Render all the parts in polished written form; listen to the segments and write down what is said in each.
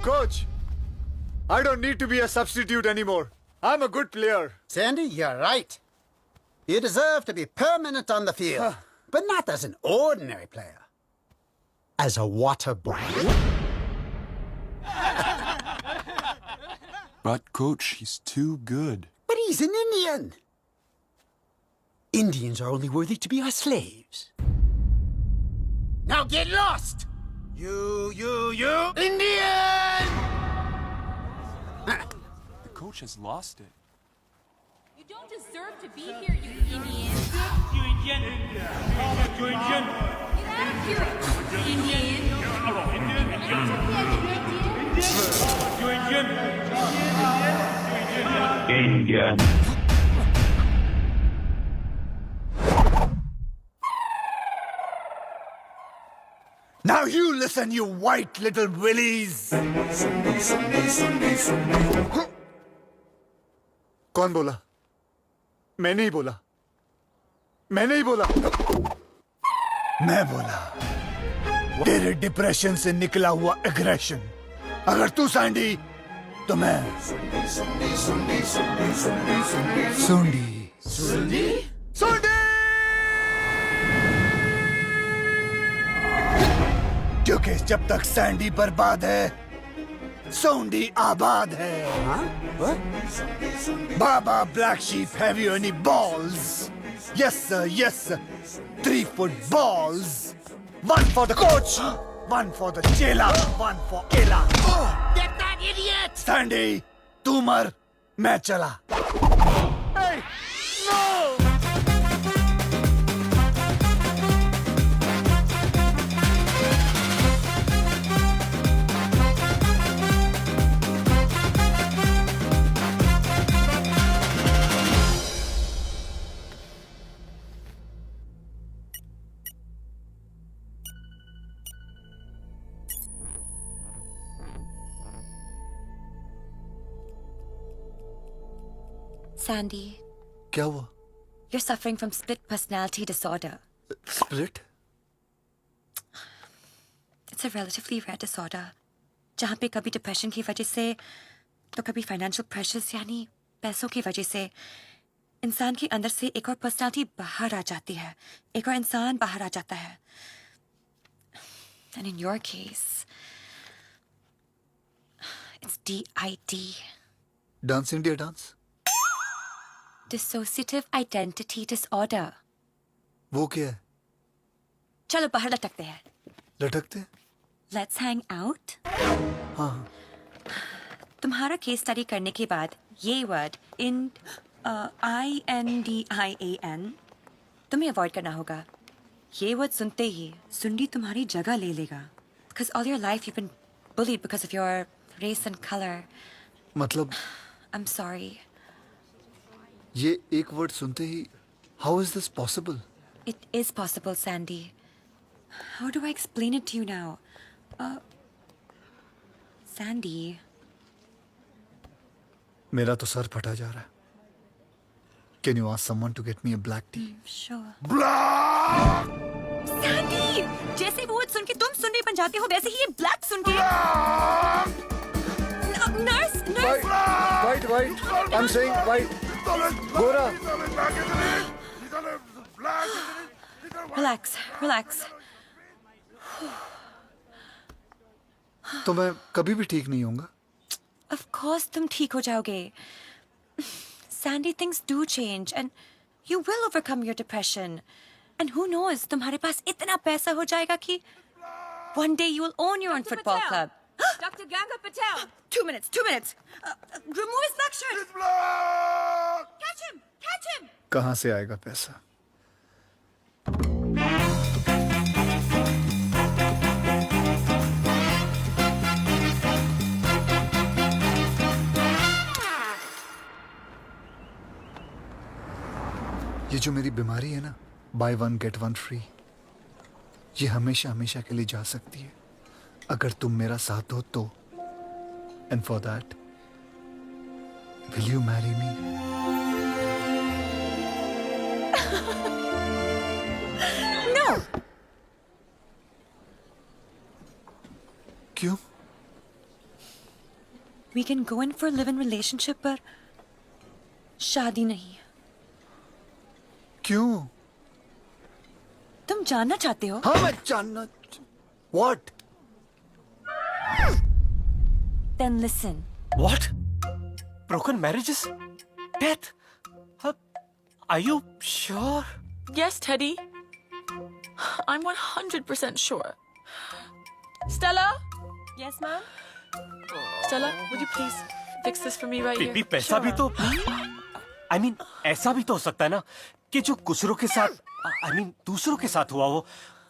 coach. I don't need to be a substitute anymore. I'm a good player. Sandy, you're right. You deserve to be permanent on the field, but not as an ordinary player. As a water boy. But, Coach, he's too good. But he's an Indian. Indians are only worthy to be our slaves. Now get lost! You, Indian! The coach has lost it. You don't deserve to be here, you Indian. Get out of here, Indian. Now you listen, you white little willies. कौन बोला? मैं नहीं बोला. मैं नहीं बोला. मैं बोला. तेरे डिप्रेशन से निकला हुआ एग्रेशन. अगर तू सैंडी, तो मैं सुंडी. सुंडी. क्योंकि जब तक सैंडी बर्बाद है, सोंडी आबाद है. Baba Black Sheep, have you any balls? Yes sir, yes sir. 3 foot balls. 1 for the coach, 1 for the chela, 1 for Ella. Get that idiot! Sandy, तू मर, मैं चला. Hey, no! Sandy, क्या हुआ? you're suffering from split personality disorder. Split? It's a relatively rare disorder. जहाँ पे कभी depression की वजह से तो कभी फाइनेंशियल प्रेशर्स यानी पैसों की वजह से इंसान के अंदर से एक और पर्सनालिटी बाहर आ जाती है, एक और इंसान बाहर आ जाता है. And in your case, it's DID. Dance India dance? Dissociative Identity Disorder. वो क्या है? चलो बाहर लटकते हैं. लटकते? Let's hang out. हाँ. तुम्हारा केस स्टडी करने के बाद ये वर्ड INDIAN तुम्हें अवॉइड करना होगा. ये वर्ड सुनते ही सुंडी तुम्हारी जगह ले लेगा. Because all your life you've been bullied because of your race and color. मतलब I'm sorry. ये एक वर्ड सुनते ही how is this possible? It is possible, Sandy. How do I explain it to you now? Sandy. मेरा तो sir फटा जा रहा है. Can you ask someone to get me a black tea? Sure. Black! Sandy! जैसे वो word सुन के तुम सुनने बन जाते हो वैसे ही ये ब्लैक सुन के. Nurse! White. I'm saying white. गोरा. Relax. तो मैं कभी भी ठीक नहीं होऊंगा. Of course तुम ठीक हो जाओगे. Sandy, things do change and you will overcome your depression. And who knows, तुम्हारे पास इतना पैसा हो जाएगा कि one day you will own your own football club. Dr. Ganga Patel! 2 minutes. Remove his black shirt. Catch him! कहाँ से आएगा पैसा? ये जो मेरी बीमारी है ना, buy one get one free, ये हमेशा के लिए जा सकती है अगर तुम मेरा साथ दो तो. And for that, will you marry me? No! क्यों? We can go in for a live-in relationship, पर शादी नहीं. क्यों? तुम जानना चाहते हो? हाँ, मैं जानना. What? Then listen. What? Broken marriages? Death? Are you sure? Yes, Teddy. I'm 100% sure. Stella? Yes, ma'am. Stella, would you please fix this for me right Bibi here? पैसा भी तो I mean ऐसा भी तो हो सकता है ना कि जो दूसरों के साथ I mean दूसरों के साथ हुआ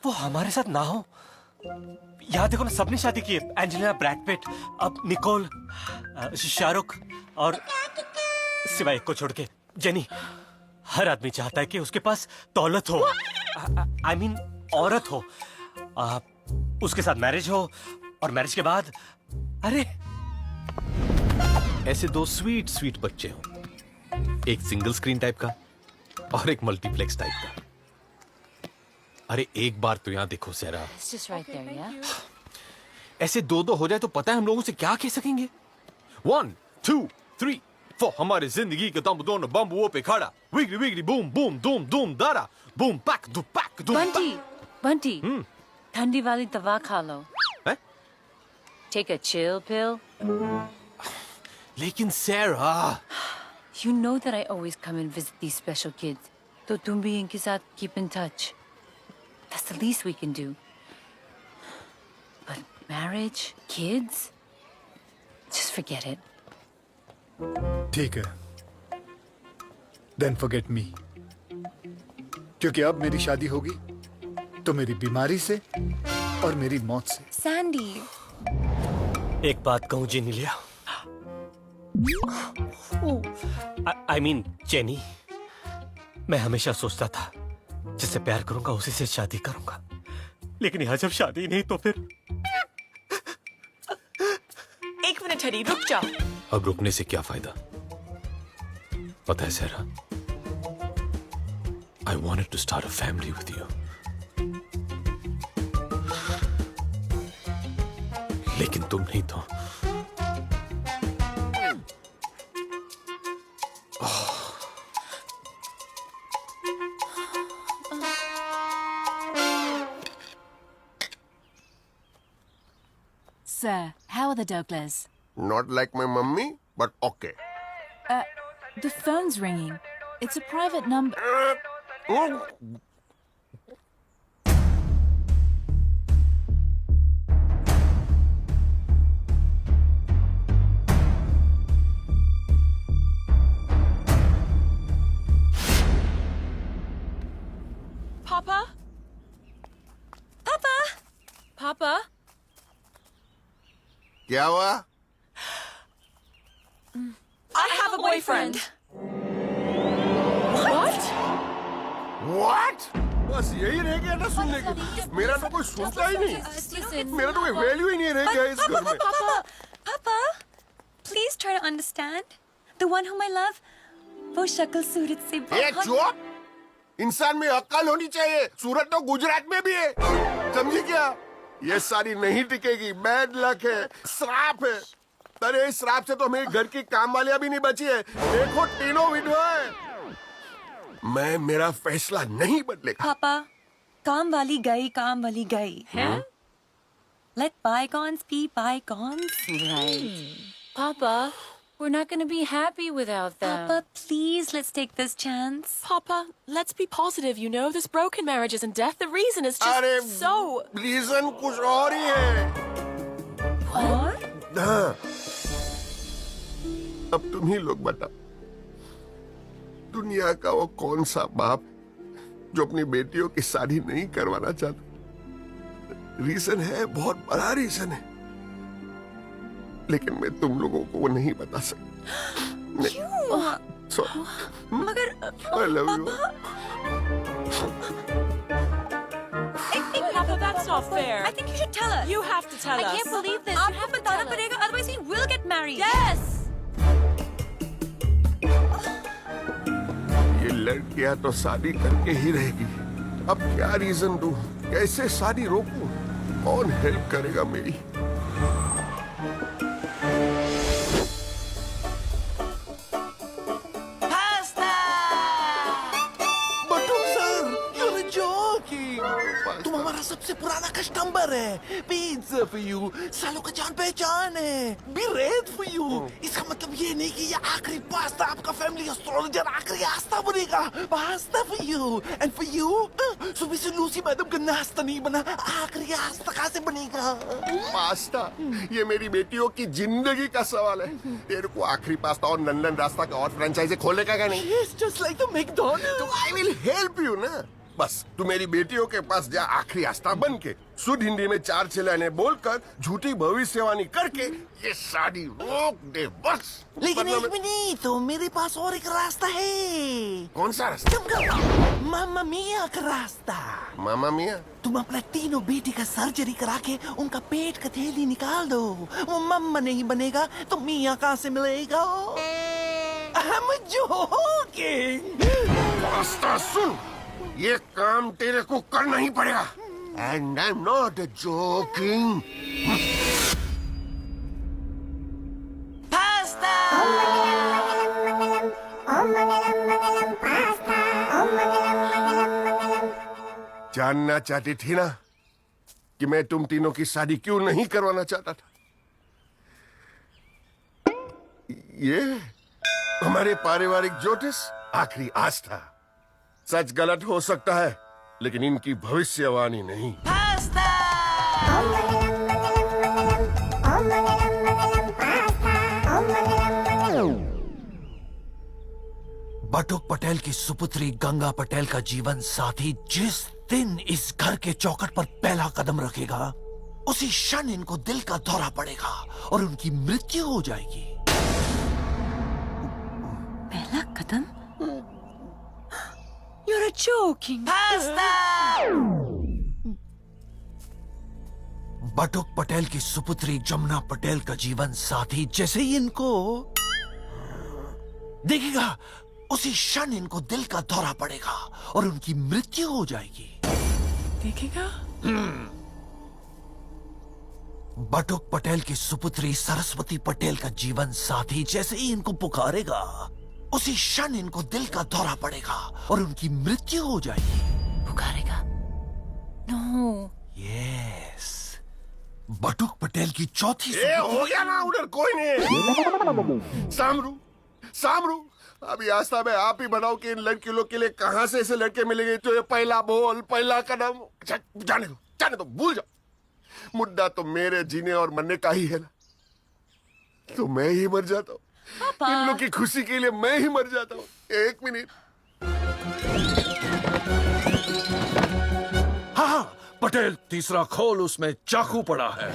वो हमारे साथ ना हो. यहाँ देखो ना, सबने शादी की है. एंजेलिना, ब्रैड पिट, अब निकोल, शाहरुख और सिवाय एक को छोड़ के जेनी. हर आदमी चाहता है कि उसके पास दौलत हो. I mean औरत हो. उसके साथ मैरिज हो और मैरिज के बाद अरे ऐसे दो स्वीट स्वीट बच्चे हो, एक सिंगल स्क्रीन टाइप का और एक मल्टीप्लेक्स टाइप का. अरे एक बार तो यहाँ देखो सहरा, It's just right there, yeah? ऐसे दो दो हो जाए तो पता है हम लोगों से क्या कह सकेंगे. 1 2 3 4 हमारे जिंदगी के दम दोनों बम्बुओं पे खड़ा. विगड़ी विगड़ी बूम बूम दूम दूम दारा बूम पैक दू पैक दू. Bunty, ठंडी वाली दवा खा लो. हैं? Take a chill pill. लेकिन सहरा, You know that I always come and visit these special kids. तो तुम भी इनके साथ keep in touch. That's the least we can do. But marriage, kids, just forget it. ठीक है. Then forget me. क्योंकि अब मेरी शादी होगी तो मेरी बीमारी से और मेरी मौत से. Sandy. एक बात कहूँ जेनिलिया, I mean जेनी, मैं हमेशा सोचता था जिससे प्यार करूंगा उसी से शादी करूंगा, लेकिन यहाँ जब शादी नहीं तो फिर. एक मिनट टेडी, रुक जा. अब रुकने से क्या फायदा. पता है सहरा, I wanted to start a family with you. लेकिन तुम नहीं तो. Sir, how are the Douglers? Not like my mummy, but okay. The phone's ringing. It's a private number. Papa? Papa. Papa? क्या हुआ? I have a boyfriend. What? What? बस यही रह गया ना सुनने के. मेरा तो कोई सुनता ही नहीं. मेरा तो कोई वैल्यू ही नहीं रह गया इस घर में. Papa, please try to understand. The one whom I love, वो शक्ल सूरत से ये बहुत. चुप. इंसान में अक्ल होनी चाहिए. सूरत तो गुजरात में भी है. समझी क्या? ये सारी नहीं टिकेगी. बैड लक है, श्राप है. अरे इस श्राप से तो मेरे घर की काम वालियां भी नहीं बची है. देखो तीनों विधवा है. मैं मेरा फैसला नहीं बदलेगा. Papa, काम वाली गई. हैं? Let bygones be bygones. Right. Papa, we're not going to be happy without them. Papa, please, let's take this chance. Papa, let's be positive, you know? This broken marriage isn't death. The reason is just अरे so... reason कुछ और ही है. हाँ. अब तुम ही लोग बताओ, दुनिया का वो कौन सा बाप जो अपनी बेटियों की शादी नहीं करवाना चाहता. रीजन है, बहुत बड़ा रीजन है, लेकिन मैं तुम लोगों को वो नहीं बता सकता. क्यों? मगर I love you. Papa, that's not fair. I think you should tell us. You have to tell I us. can't believe this. आपको बताना पड़ेगा, otherwise we will get married. Yes! ये लड़कियां तो शादी करके ही रहेगी. अब क्या रीजन दूं? कैसे शादी रोकूं? कौन हेल्प करेगा मेरी? कस्टमर है। पिज्जा फॉर यू, सालों का जान पहचान है। Be red for you. इसका मतलब ये नहीं कि ये आखिरी पास्ता आपका फैमिली एस्ट्रोलॉजर आखिरी आस्था बनेगा। Pasta for you and for you. सुबह से लूसी मैडम का नाश्ता नहीं बना, आखिरी आस्था कहाँ से बनेगा? पास्ता, ये मेरी बेटियों की जिंदगी का सवाल है। तेरे को आखिरी पास्ता और लंदन रास्ता का और फ्रेंचाइजी खोलने का क्या नहीं? It's just like the McDonald's. तो आई विल हेल्प यू ना। बस तू मेरी बेटियों के पास जा, आखिरी आस्था बन के शुद्ध हिंदी में 4 चिल्लाने बोलकर झूठी भविष्यवाणी करके ये शादी रोक दे बस। लेकिन मतलब- एक मिनट, तो मेरे पास और एक रास्ता है। कौन सा रास्ता? मामा मिया का रास्ता। मामा मिया? तुम अपना तीनों बेटी का सर्जरी करा के उनका पेट का थैली निकाल दो। वो मम्मा नहीं बनेगा तो मिया कहाँ से मिलेगा? I'm joking. पास्ता सुन, ये काम तेरे को करना ही पड़ेगा। And I am not joking. जानना चाहती थी ना कि मैं तुम तीनों की शादी क्यों नहीं करवाना चाहता था? ये हमारे पारिवारिक ज्योतिष आखिरी आस्था। सच गलत हो सकता है, लेकिन इनकी भविष्यवाणी नहीं। बटुक पटेल की सुपुत्री गंगा पटेल का जीवन साथी जिस दिन इस घर के चौखट पर पहला कदम रखेगा, उसी क्षण इनको दिल का दौरा पड़ेगा और उनकी मृत्यु हो जाएगी। पहला कदम? You're joking. बटुक पटेल की सुपुत्री जमुना पटेल का जीवन साथी जैसे ही इनको देखेगा, उसी क्षण इनको दिल का दौरा पड़ेगा और उनकी मृत्यु हो जाएगी। देखेगा? बटुक पटेल की सुपुत्री सरस्वती पटेल का जीवन साथी जैसे ही इनको पुकारेगा, उसी क्षण इनको दिल का दौरा पड़ेगा और उनकी मृत्यु हो जाएगी। पुकारेगा? No. यस, बटुक पटेल की चौथी ये हो गया ना, उधर कोई नहीं। सामरू, अभी आस्था में आप ही बनाओ कि इन लड़कियों के लिए कहां से ऐसे लड़के मिलेंगे। तो ये पहला बोल, पहला कदम, जाने दो, भूल जाओ। मुद्दा तो मेरे जीने और मरने का ही है ना। तो मैं ही मर जाता हूँ, इन लोग की खुशी के लिए मैं ही मर जाता हूँ। 1 मिनट। हाँ, पटेल तीसरा खोल, उसमें चाकू पड़ा है।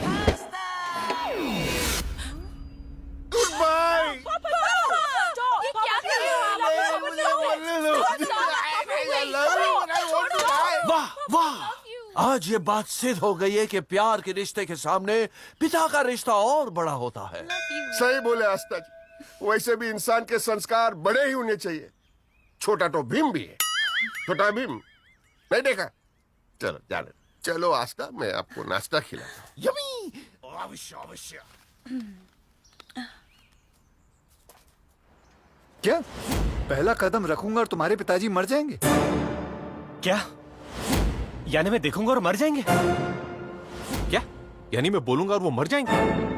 Goodbye. वाह वाह, आज ये बात सिद्ध हो गई है कि प्यार के रिश्ते के सामने पिता का रिश्ता और बड़ा होता है। सही बोले आस्था जी, वैसे भी इंसान के संस्कार बड़े ही होने चाहिए। छोटा तो भीम भी है। छोटा भीम नहीं देखा? चलो जाने, चलो आस्था, मैं आपको नाश्ता खिलाता हूँ। यमी। अवश्य। क्या पहला कदम रखूंगा और तुम्हारे पिताजी मर जाएंगे? क्या? यानी मैं देखूंगा और मर जाएंगे? क्या? यानी मैं बोलूंगा और वो मर जाएंगे?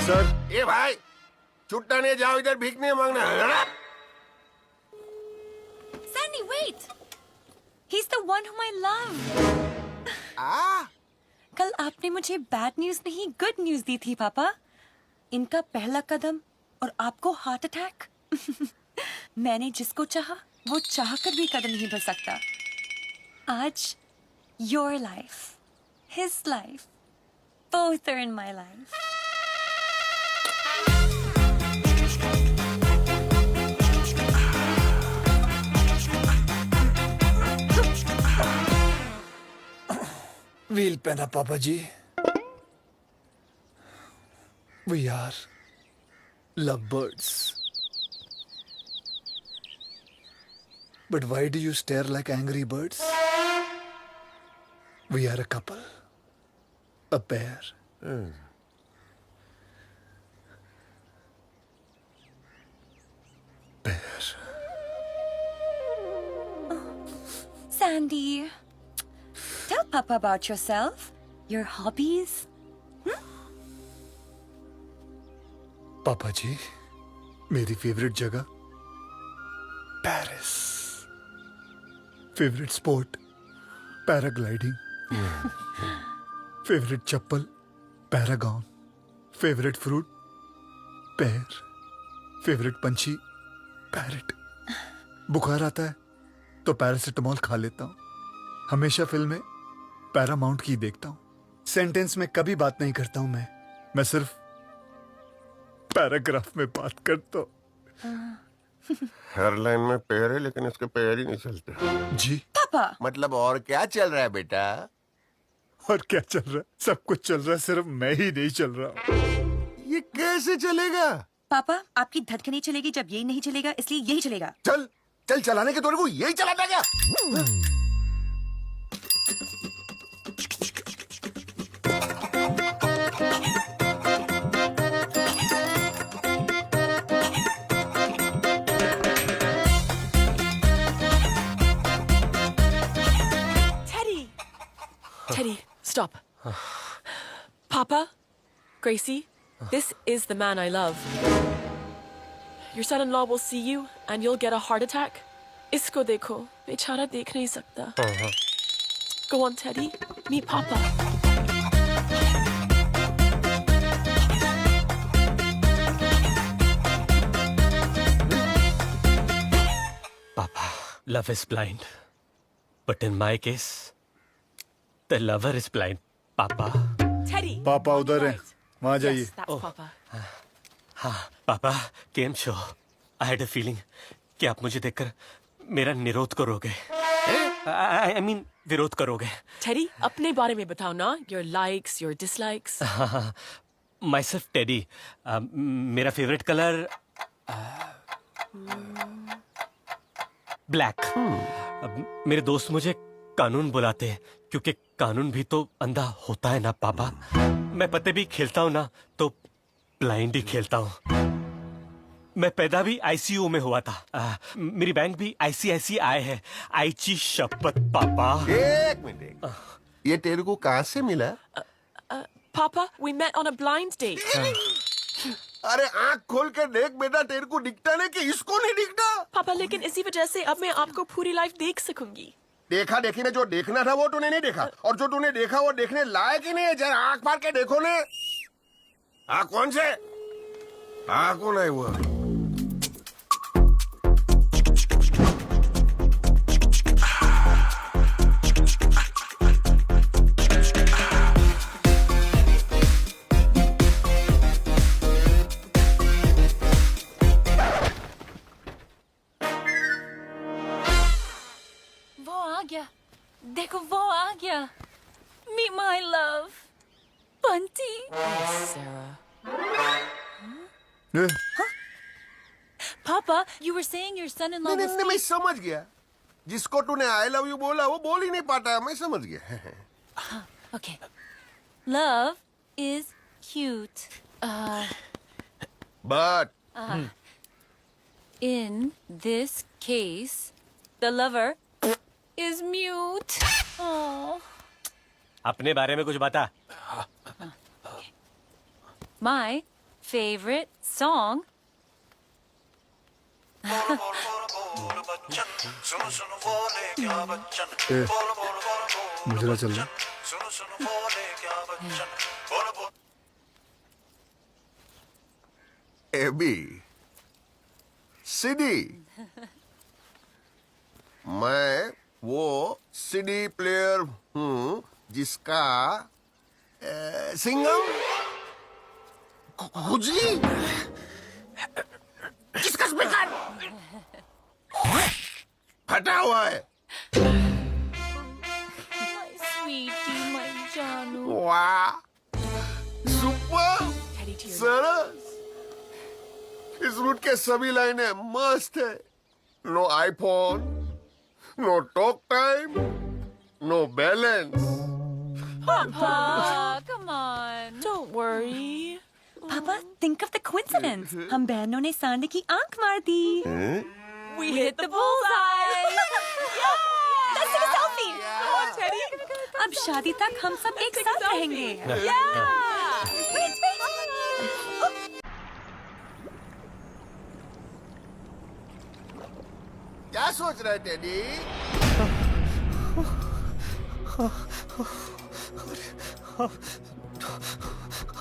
सर, ये भाई छुट्टा नहीं, जाओ इधर भीख नहीं मांगना। Sandy, wait! He's the one whom I love. कल आपने मुझे बैड न्यूज नहीं, गुड न्यूज दी थी पापा। इनका पहला कदम और आपको हार्ट अटैक। मैंने जिसको चाहा वो चाह कर भी कदम नहीं बढ़ सकता। आज your life, his life, both are in my life. Wheel पे ना पापा जी। We are lovebirds. But why do you stare like angry birds? We are a couple. A pair. Pair. Sandy, tell Papa about yourself, your hobbies. पापा जी, मेरी favourite जगह Paris. Favourite sport paragliding. Favourite चप्पल Paragon. Favourite fruit pear. Favourite पंछी parrot. बुखार आता है तो paracetamol खा लेता हूँ. हमेशा फिल्म में पैरामाउंट की देखता हूँ. सेंटेंस में कभी बात नहीं करता हूँ मैं सिर्फ पैराग्राफ में बात करता हूँ. हर लाइन में पैर है लेकिन इसके पैर ही नहीं चलते. जी Papa, मतलब और क्या चल रहा है बेटा? और क्या चल रहा है? सब कुछ चल रहा है, सिर्फ मैं ही नहीं चल रहा. ये कैसे चलेगा? पापा, आपकी धड़कनें चलेगी जब यही नहीं चलेगा, इसलिए यही चलेगा. चल चल चलाने के तोरे को यही चलाता क्या? Teddy! Teddy, stop. Papa, Gracie, this is the man I love. Your son-in-law will see you and you'll get a heart attack. Isko dekho, bechara dekh nahi sakta. Go on, Teddy. Meet Papa. Papa, love is blind. But in my case, the lover is blind. Papa. Teddy! पापा on उधर the है, right. वहाँ जाइए. Yes, that's Papa. हाँ, पापा, game show. I had a feeling कि आप मुझे देखकर मेरा निरोध करोगे. I mean, विरोध करोगे. Teddy, अपने बारे में बताओ ना. Your likes, your dislikes. Myself, Teddy. मेरा favorite color ब्लैक. मेरे दोस्त मुझे कानून बुलाते हैं क्योंकि कानून भी तो अंधा होता है ना पापा. मैं पत्ते भी खेलता हूँ ना तो ब्लाइंड ही खेलता हूँ. मैं पैदा भी आईसीयू में हुआ था. मेरी बैंक भी ICICI है. आईची शपथ पापा. एक मिनट. ये तेरे को कहाँ से मिला? Papa, we met on a blind date. अरे आँख खोल के देख बेटा, तेरे को दिखता नहीं कि इसको नहीं दिखता? पापा, लेकिन इसी वजह से अब मैं आपको पूरी लाइफ देख सकूंगी. देखा देखी में जो देखना था वो तूने नहीं देखा, और जो तूने देखा वो देखने लायक ही नहीं है. जरा आँख मार के देखो ने. हाँ कौन से? हाँ कौन है वो? वो आ गया. देखो वो आ गया. Meet my love. Bunty. Sarah. A, Papa, you were saying your son-in-law नहीं was... नहीं, मैं समझ गया. जिसको तूने आई लव यू बोला वो बोल ही नहीं पाता. मैं समझ गया. Okay. Love is cute. But In this case, the lover is mute. Oh. अपने बारे में कुछ बता. My favorite song. ए, मुजरा चल रहा. A B C D. मैं वो सीडी प्लेयर हूँ जिसका सिंगम खुजली किसका स्पीकर फटा हुआ है. My sweetie, my Janu. वाह सुपर. Teddy, to सरस। इस रूट के सभी लाइनें मस्त है। No iPhone, no talk time, no balance. Papa, come on. Don't worry. पापा, think of the coincidence. हम बहनों ने सांडे की आंख मार दी. We hit the bullseye. Let's take a selfie. Come on, Teddy. अब शादी तक हम सब एक साथ रहेंगे. Yeah. Wait, wait. क्या सोच रहे टेडी?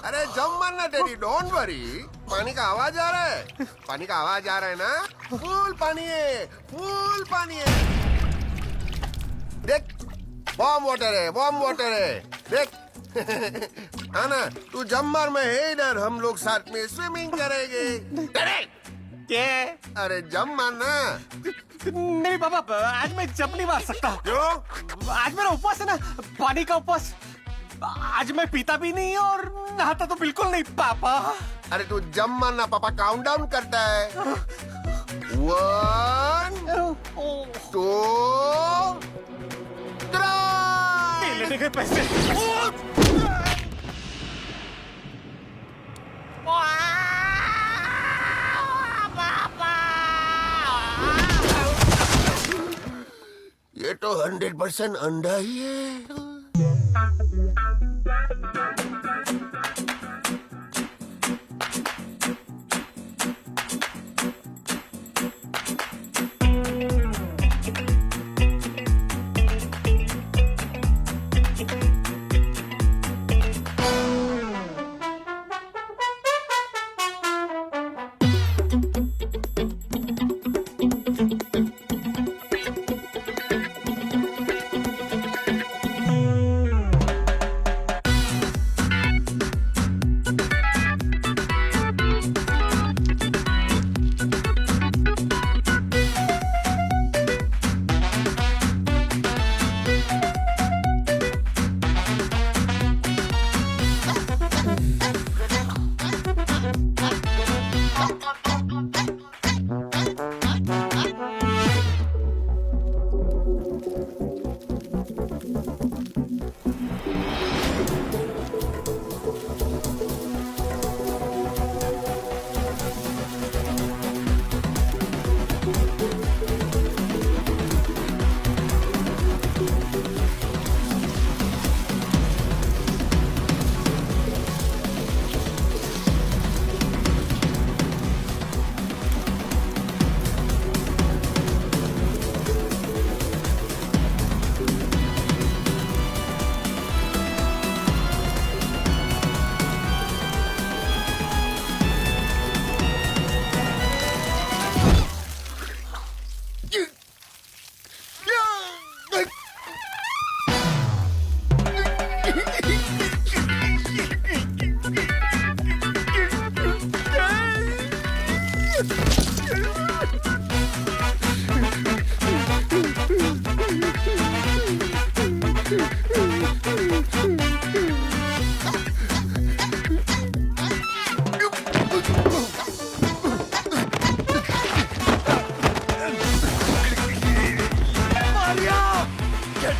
अरे जम मारना टेडी, डोंट वरी। पानी का आवाज आ रहा है, पानी का आवाज आ रहा है ना? फुल पानी है, फुल पानी है। देख, वार्म वाटर है, वार्म वाटर है। देख आना, तू जम मार में है इधर, हम लोग साथ में स्विमिंग करेंगे। क्या? अरे जम मारना। नहीं पापा, आज मैं जंप नहीं मार सकता. क्यों? आज मेरा उपवास है ना, पानी का उपवास. आज मैं पीता भी नहीं और नहाता तो बिल्कुल नहीं पापा. अरे तू जम मारना, पापा काउंटडाउन करता है. 1 2 3 लेने के पैसे. ये तो 100% अंडा ही है.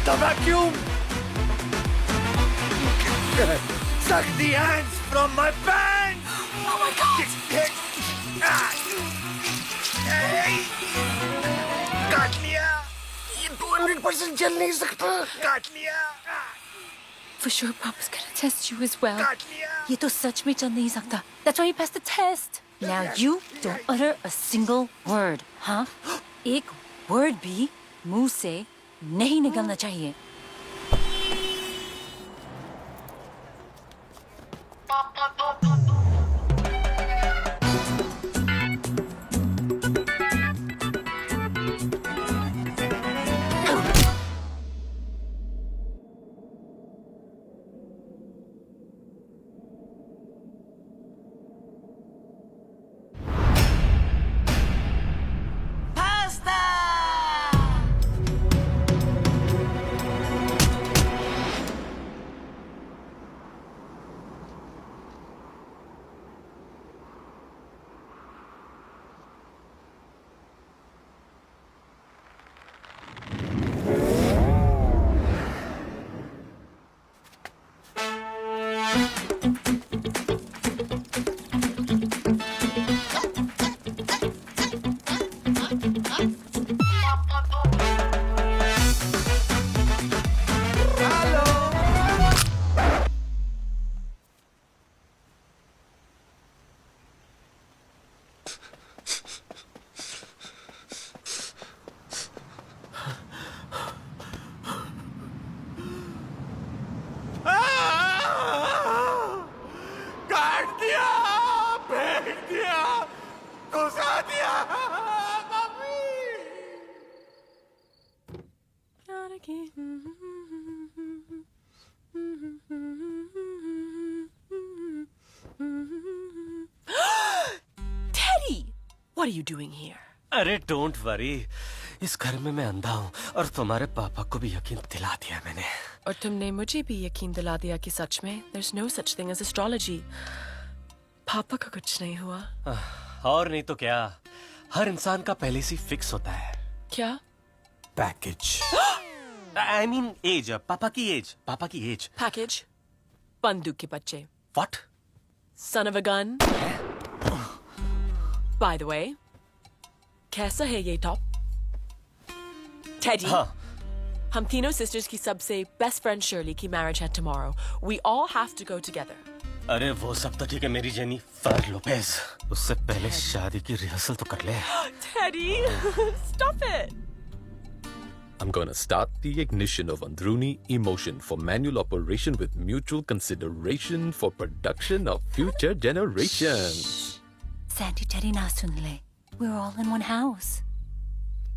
The vacuum! Suck the ants from my pants! Oh my God! काट लिया! ये 200% चल नहीं सकता! काट लिया! For sure, Papa's gonna test you as well. काट लिया! ये तो सच में चल नहीं सकता. That's why you passed the test. Now you don't utter a single word, huh? एक word भी मुंह से नहीं निकलना चाहिए. Teddy! What are you doing here? अरे डोंट वरी, इस घर में मैं अंधा हूँ और तुम्हारे पापा को भी यकीन दिला दिया मैंने। और तुमने मुझे भी यकीन दिला दिया कि सच में there's no such thing as astrology. पापा का कुछ नहीं हुआ। और नहीं तो क्या, हर इंसान का पहले से फिक्स होता है क्या? पैकेज। आई मीन एज, पापा की एज, पापा की एज। Package? बंदूक के बच्चे। What? Son of a gun? By the way, कैसा है ये टॉप? Teddy? हाँ। हम तीनों sisters की सबसे best friend Shirley की marriage है tomorrow. We all have to go together. अरे वो सब तो ठीक है मेरी जेनी, फर लोपेज। उससे पहले शादी की रिहर्सल तो कर ले। Teddy, stop it. I'm gonna start the ignition of Andruni emotion for manual operation with mutual consideration for production of future generations. Sandy, Teddy ना सुन ले. We're all in one house.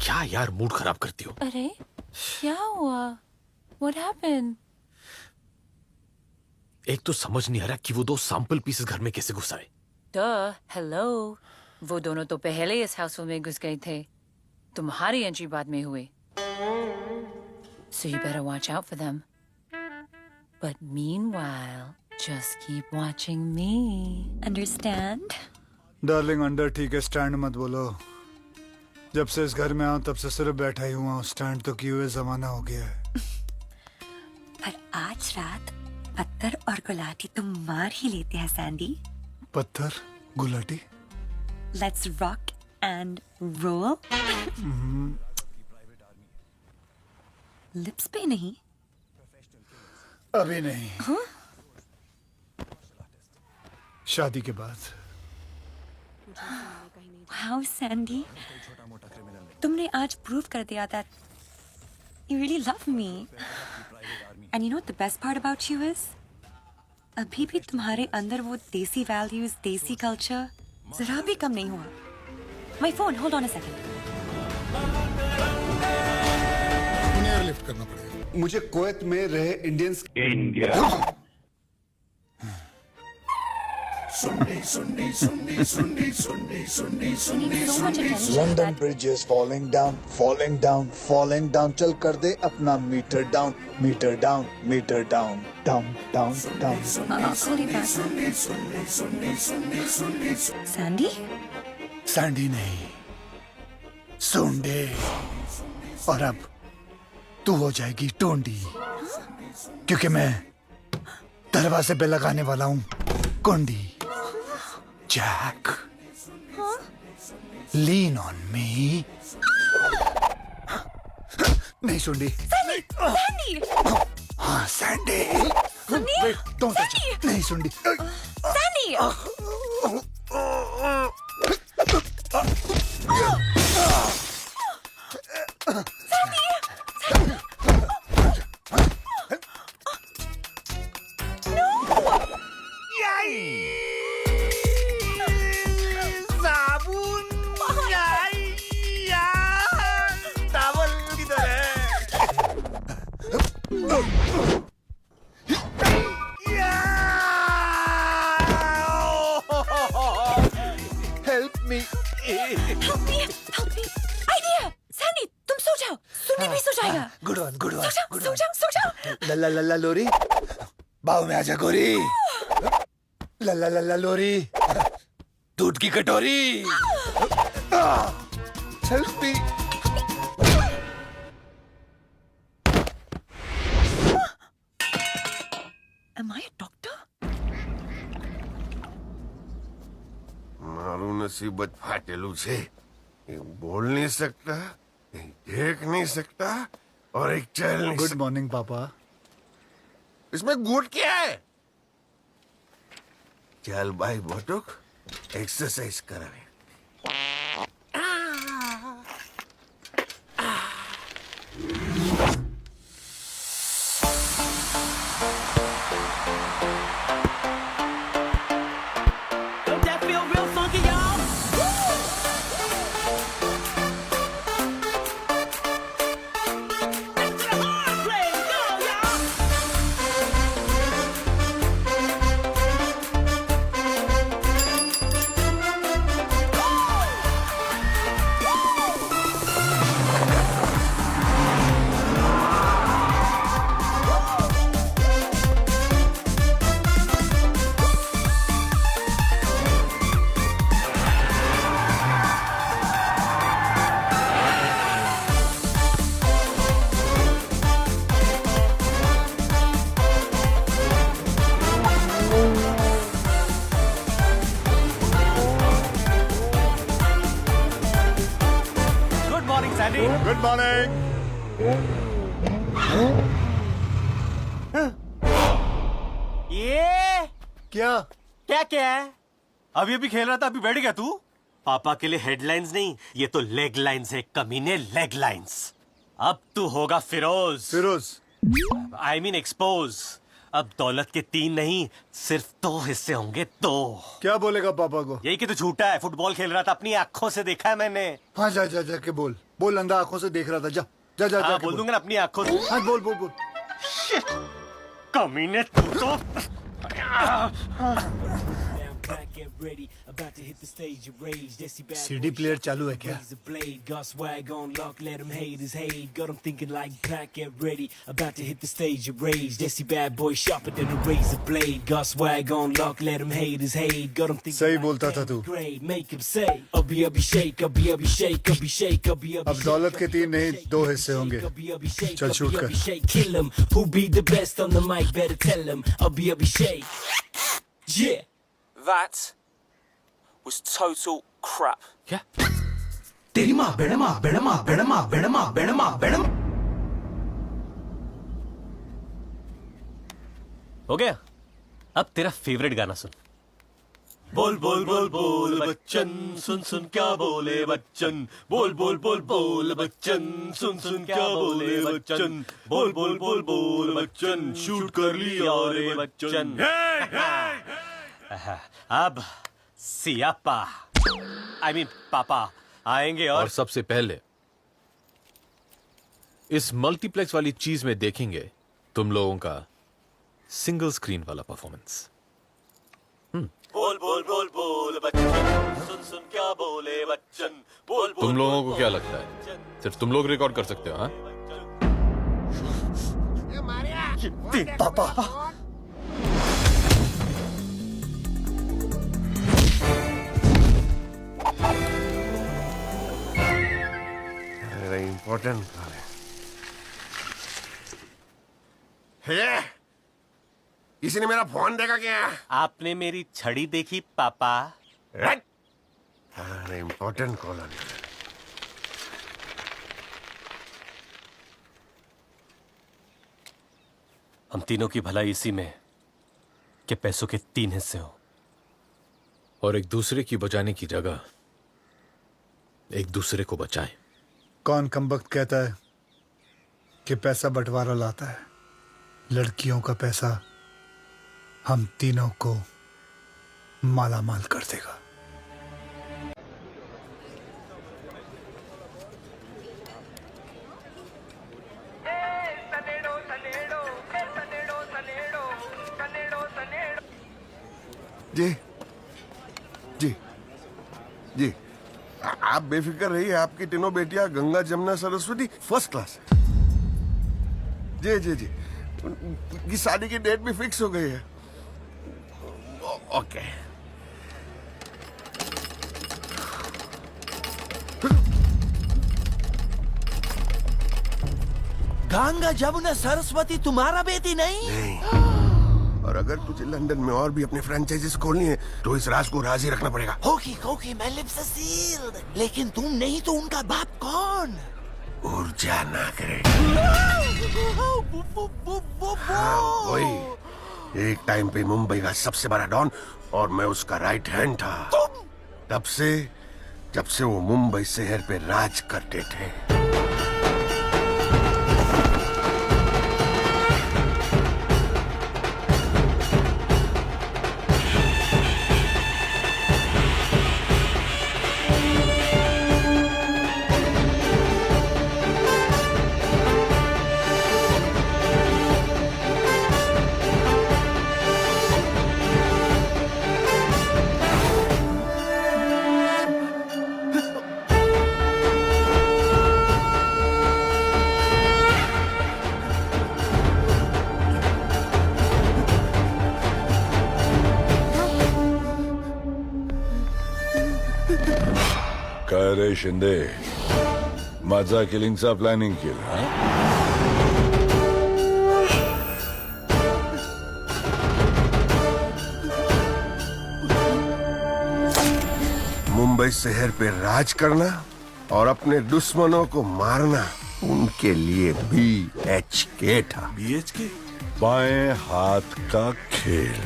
क्या यार मूड खराब करती हो? अरे क्या हुआ? What happened? एक तो समझ नहीं आ रहा कि वो दो सैंपल पीसेस घर में कैसे घुस आए। Duh, hello. वो दोनों तो पहले इस हाउस में घुस गए थे. तुम्हारी एंट्री बाद में हुई. So you better watch out for them. But meanwhile, just keep watching me. Understand? Darling under ठीक है, स्टैंड मत बोलो। जब से इस घर में आऊं तब से सिर्फ बैठा ही हुआ हूँ। स्टैंड तो किए हुए जमाना हो गया है। पर आज रात पत्थर और गुलाटी तो मार ही लेते हैं सैंडी। पत्थर Gulati. Let's rock and roll. Lips पे नहीं। अभी नहीं। शादी के बाद। Wow, Sandy. तुमने आज प्रूव कर दिया that you really love me. And you know what the best part about you is? अभी भी तुम्हारे अंदर वो देसी values, देसी culture जरा भी कम नहीं हुआ। My phone, hold on a second. Airlift करना पड़ेगा। मुझे कुवैत में रहे Indians So much attention. London bridges falling down, falling down, falling down. चल कर दे अपना meter down, meter down, meter down, down, down, down. I'll call you back. Sandy? Sandy नहीं, Sunday. और अब तू हो जाएगी टोंडी, क्योंकि मैं दरवाजे पे लगाने वाला हूँ कुंडी। Jack, lean on me. नहीं सुंडी। Sandy! हाँ सैंडी। Don't touch. नहीं सुंडी। Sandy! Help me. Help me! Help me! Idea! Sandy, तुम सो जाओ। सुनने भी सो जाएगा। Good one, good one. सो जाओ, सो जाओ, सो जाओ। लल्ला लल्ला लोरी, बाव में आजा गोरी। लल्ला लल्ला लोरी, दूध की कटोरी। Help me. Am I a doctor? મારું નસીબ જ ફાટેલું છે. એક બોલ નહીં सकता, एक देख नहीं सकता और एक चल नहीं गुड सकता. मॉर्निंग पापा। इसमें गुड क्या है? चल भाई बटुक, एक्सरसाइज करावे. Don't that feel real funky, y'all? Sandy good morning. ये क्या? क्या क्या है? अभी अभी खेल रहा था, अभी बैठ गया तू? पापा के लिए हेडलाइंस नहीं, ये तो लेग लाइंस है कमीने, लेग लाइंस। अब तू होगा Firoz. Firoz? I mean expose. अब दौलत के 3 नहीं, सिर्फ 2 हिस्से होंगे, 2। क्या बोलेगा पापा को? यही कि तू झूठा है, फुटबॉल खेल रहा था, अपनी आंखों से देखा है मैंने। हाँ जा जा जा के बोल। बोल, अंधा आंखों से देख रहा था। जा जा जा, हाँ, जा के बोल दूंगा ना अपनी आंखों से। हाँ बोल बोल बोल। कमीने तू तो। सीडी प्लेयर चालू है क्या? सही बोलता था तू। अब दौलत के 3 नहीं 2 हिस्से होंगे। चल शूट कर। Yeah. That was total crap. क्या? तेरी माँ बेड़मा बेड़मा बेड़मा बेड़मा बेड़मा बेड़म। हो गया? अब तेरा फेवरेट गाना सुन। बोल बोल बोल बोल बच्चन, सुन सुन क्या बोले बच्चन। बोल बोल बोल बोल बच्चन, सुन सुन क्या बोले बच्चन। बोल बोल बोल बोल बच्चन, शूट कर लिया रे बच्चन। अब सियापा आई मीन पापा आएंगे और और सबसे पहले इस मल्टीप्लेक्स वाली चीज में देखेंगे तुम लोगों का सिंगल स्क्रीन वाला परफॉर्मेंस। बोल बोल बोल बोल बच्चन, सुन सुन क्या बोले बच्चन। बोल बोल तुम लोगों को क्या लगता है सिर्फ तुम लोग रिकॉर्ड कर सकते हो? हाँ, पापा इम्पोर्टेंट कॉल है। किसी ने मेरा फोन देखा क्या? आपने मेरी छड़ी देखी पापा? अरे इम्पोर्टेंट कॉल है। हम तीनों की भलाई इसी में कि पैसों के 3 हिस्से हो और एक दूसरे की बचाने की जगह एक दूसरे को बचाएं। कौन कमबख्त कहता है कि पैसा बंटवारा लाता है? लड़कियों का पैसा हम तीनों को माला माल कर देगा। जी जी जी आप बेफिक्र रहिए, आपकी तीनों बेटियां गंगा जमुना सरस्वती फर्स्ट क्लास है। जी जी जी, उनकी शादी की डेट भी फिक्स हो गई है। ओके। गंगा जमुना सरस्वती तुम्हारा बेटी नहीं? और अगर तुझे लंदन में और भी अपने फ्रेंचाइजीज खोलनी है तो इस राज को राजी रखना पड़ेगा। होगी मैं लिप्स सील्ड, लेकिन तुम नहीं तो उनका बाप कौन? ऊर्जा ना करे। हाँ, वही एक टाइम पे मुंबई का सबसे बड़ा डॉन और मैं उसका राइट हैंड था। तब से जब से वो मुंबई शहर पे राज करते थे। काय रे शिंदे, माझा किलिंगचा प्लॅनिंग केला? मुंबई शहर पे राज करना और अपने दुश्मनों को मारना उनके लिए BHK था। BHK? बाएं हाथ का खेल।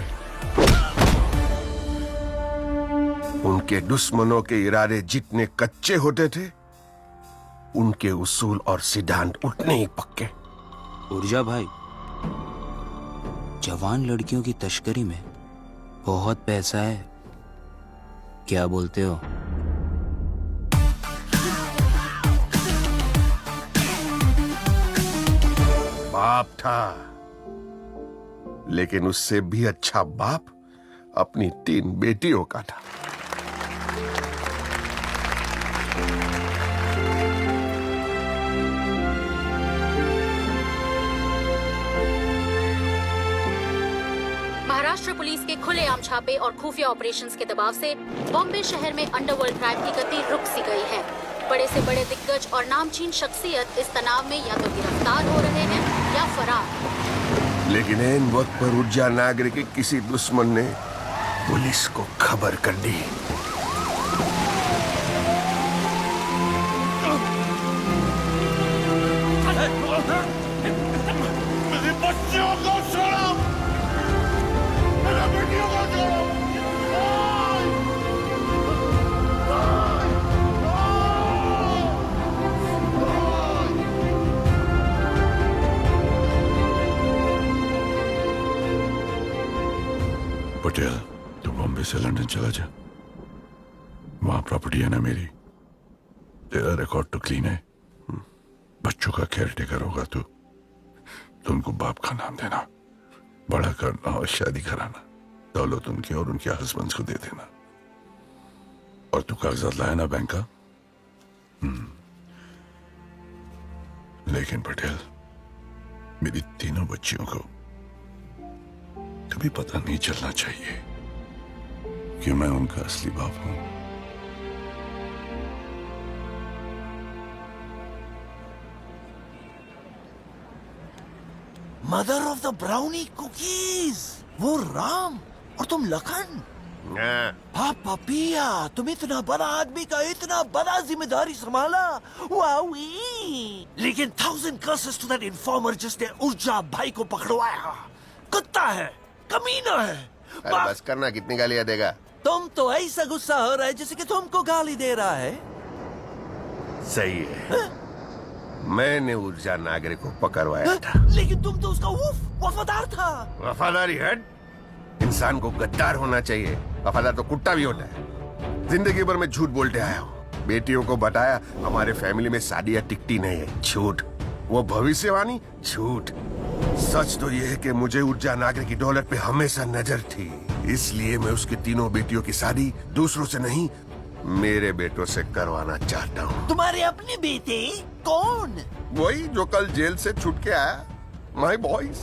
उनके दुश्मनों के इरादे जितने कच्चे होते थे, उनके उसूल और सिद्धांत उतने ही पक्के। ऊर्जा भाई, जवान लड़कियों की तस्करी में बहुत पैसा है, क्या बोलते हो? बाप था, लेकिन उससे भी अच्छा बाप अपनी 3 बेटियों का था। महाराष्ट्र पुलिस के खुलेआम छापे और खुफिया ऑपरेशंस के दबाव से बॉम्बे शहर में अंडरवर्ल्ड क्राइम की गति रुक सी गई है। बड़े से बड़े दिग्गज और नामचीन शख्सियत इस तनाव में या तो गिरफ्तार हो रहे हैं या फरार। लेकिन इन वक्त पर ऊर्जा नागर के किसी दुश्मन ने पुलिस को खबर कर दी। मेरे बच्चों को छोड़ो, मेरे बेटियों को छोड़ो। पटेल, तू बॉम्बे से लंदन चला जा। वहां प्रॉपर्टी है ना मेरी, तेरा रिकॉर्ड तो क्लीन है। बच्चों का केयर टेकर होगा तू। तुमको बाप का नाम देना, बड़ा करना और शादी कराना, दौलत उनके और उनके हस्बैंड्स को दे देना। और तू कागजात लाया ना बैंक का? लेकिन पटेल, मेरी तीनों बच्चियों को कभी पता नहीं चलना चाहिए कि मैं उनका असली बाप हूं। Mother of the brownie cookies, वो राम और तुम लखन। पापा पिया, तुम इतना बड़ा आदमी का इतना बड़ा जिम्मेदारी संभाला, वावी। लेकिन 1000 कर्सेस टू दैट इन्फॉर्मर जिसने ऊर्जा भाई को पकड़वाया। कुत्ता है, कमीना है। बस करना, कितनी गालियां देगा? तुम तो ऐसा गुस्सा हो रहा है जैसे कि तुमको गाली दे रहा है। सही है, मैंने ऊर्जा नागरिक को पकड़वाया था। लेकिन तुम तो उसका वफादार था। वफादारी हट, इंसान को गद्दार होना चाहिए। वफादार तो कुत्ता भी होता है। जिंदगी भर में झूठ बोलते आया हूँ। बेटियों को बताया हमारे फैमिली में शादियां टिकती नहीं है, झूठ। वो भविष्यवाणी, झूठ। सच तो ये है कि मुझे ऊर्जा नागरिक की दौलत पे हमेशा नजर थी, इसलिए मैं उसकी तीनों बेटियों की शादी दूसरों से नहीं, मेरे बेटों से करवाना चाहता हूँ। तुम्हारे अपने बेटे? कौन? वही जो कल जेल से छूट के आया, माय बॉयज।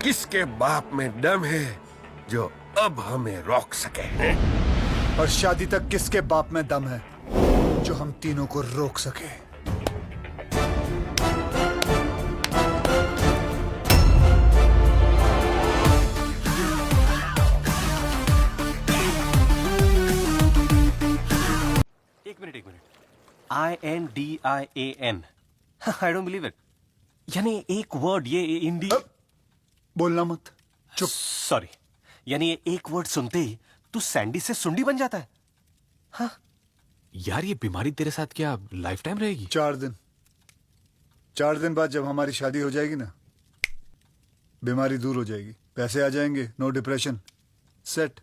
किसके बाप में दम है जो अब हमें रोक सके? और शादी तक किसके बाप में दम है जो हम तीनों को रोक सके? एक minute INDIAN, I don't believe it. यानी एक वर्ड ये इंडी बोलना मत, चुप। सॉरी, यानी ये एक वर्ड सुनते ही तू सैंडी से सुंडी बन जाता है। हाँ यार, ये बीमारी तेरे साथ क्या लाइफ टाइम रहेगी? 4 दिन। 4 दिन बाद जब हमारी शादी हो जाएगी ना, बीमारी दूर हो जाएगी, पैसे आ जाएंगे, नो डिप्रेशन, सेट।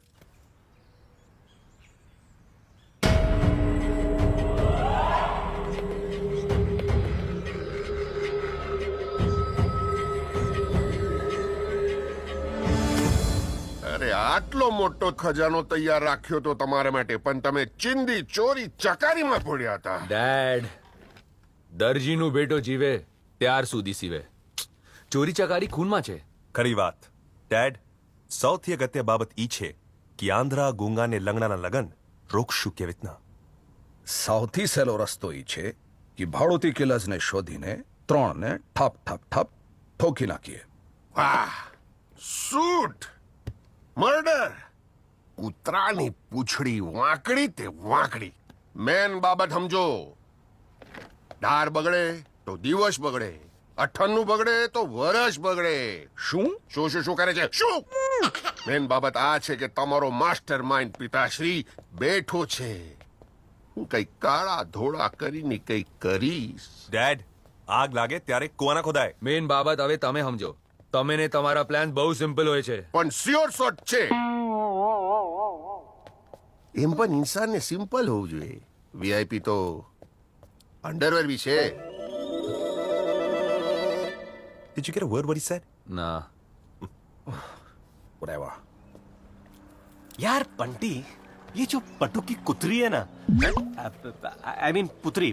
આટલો મોટો ખજાનો તૈયાર રાખ્યો તો તમારા માટે, પણ તમે ચિંદી ચોરી ચકારીમાં પડ્યા હતા. ડેડ, દરજીનું બેટો જીવે ત્યાર સુધી સીવે. ચોરી ચકારી ખૂનમાં છે. ખરી વાત. ડેડ, સૌથી અગત્ય બાબત ઈ છે કે આંધ્રા ગુંગા ને લંગડાના લગન રોકશું કેવી રીતના. સૌથી સહેલો રસ્તો ઈ છે કે ભાડોતી કિલર્સને શોધીને 3ને ઠપ ઠપ ઠપ ઠોકી નાખીએ. વાહ, શૂટ, મર્ડર. કૂતરાની પૂંછડી વાંકડી તે વાંકડી. મેન બાબત સમજો. ડાર બગડે તો દિવસ બગડે, અઠન્નું બગડે તો વરસ બગડે. શું શું શું શું કરે છે? શું મેન બાબત આ છે કે તમારો માસ્ટર માઇન્ડ પિતાશ્રી બેઠો છે. હું કઈ કાળા ધોળા કરીને કઈ કરીશ. ડેડ, આગ લાગે ત્યારે કુવાના ખોદાય. મેન બાબત હવે તમે સમજો. તમે ને તમારા પ્લાન બહુ સિમ્પલ હોય છે, પણ સ્યોર શોટ છે. એમ પણ ઇન્સાનને સિમ્પલ હોવું જોઈએ. વીઆઈપી તો અંડરવેર બી છે. Did you get a word what he said? ના. Whatever. यार बंटी, ये जो पट्टू की कुतरी है ना, आई मीन पुतरी,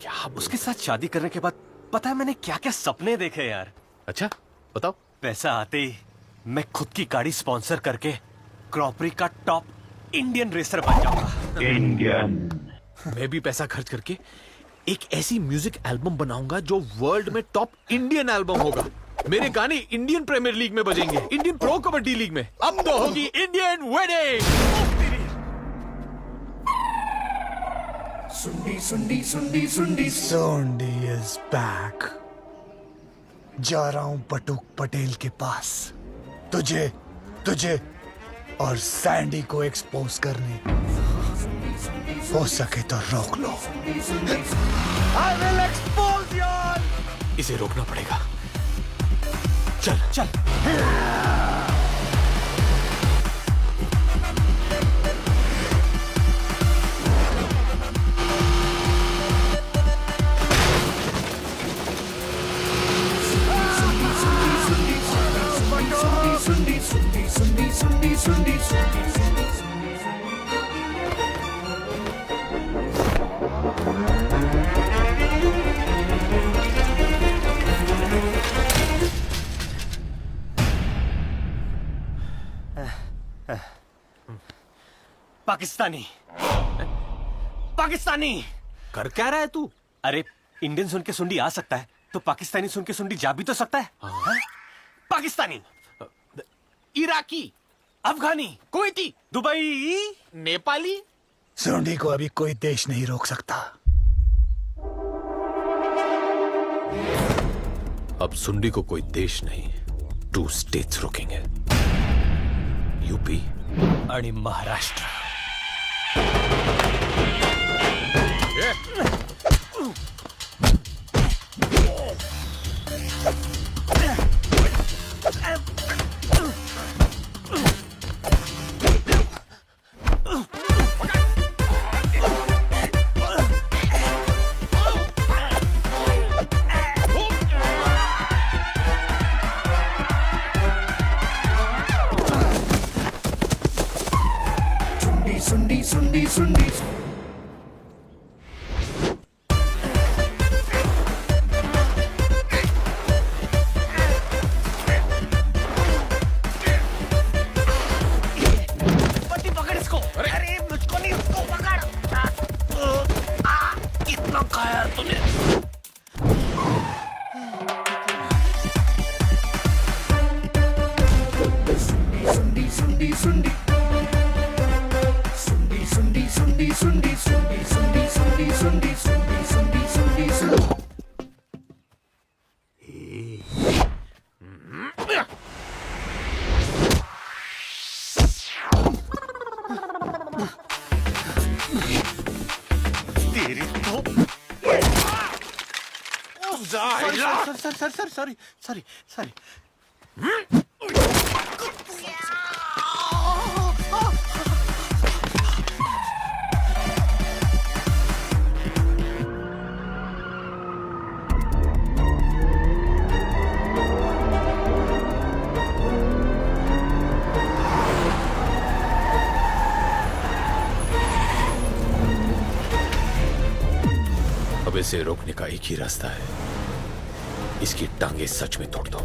क्या उसके साथ शादी करने के बाद पता है मैंने क्या क्या सपने देखे यार. अच्छा बताओ. पैसा आते ही मैं खुद की गाड़ी स्पॉन्सर करके क्रॉपरी का टॉप इंडियन रेसर बन जाऊंगा. इंडियन. मैं भी पैसा खर्च करके एक ऐसी म्यूजिक एल्बम बनाऊंगा जो वर्ल्ड में टॉप इंडियन एल्बम होगा. मेरे गाने इंडियन प्रीमियर लीग में बजेंगे, इंडियन प्रो कबड्डी लीग में. अब तो होगी इंडियन वेडिंग. सुंडी सुंडी सुंडी सुंडी सोंडी इज बैक. जा रहा हूं बटुक पटेल के पास, तुझे तुझे और सैंडी को एक्सपोज करने. हो सके तो रोक लो. I will expose you. इसे रोकना पड़ेगा. चल चल. पाकिस्तानी पाकिस्तानी कर क्या रहा है तू? अरे इंडियन सुन के सुंडी आ सकता है तो पाकिस्तानी सुन के सुंडी जा भी तो सकता है. हाँ? पाकिस्तानी, इराकी, अफगानी, कुवैती, दुबई, नेपाली. सोंडी को अभी कोई देश नहीं रोक सकता. अब सुंडी को कोई देश नहीं, 2 स्टेट्स रोकेंगे. यूपी आणि महाराष्ट्र. सुंडी सुंडी सुंडी. पट्टी पकड़ इसको. अरे मुझको नहीं, उसको पकड़. कितना खाया तूने? सुंडी सुंडी सुंडी. सुंडी सुंडी सुंडी सुंडी सुंडी सुंडी सुंडी सुंडी सुंडी सुंडी सुंडी सुंडी. तेरी तो सॉरी. अब इसे रोकने का एक ही रास्ता है, इसकी टांगे सच में तोड़ दो।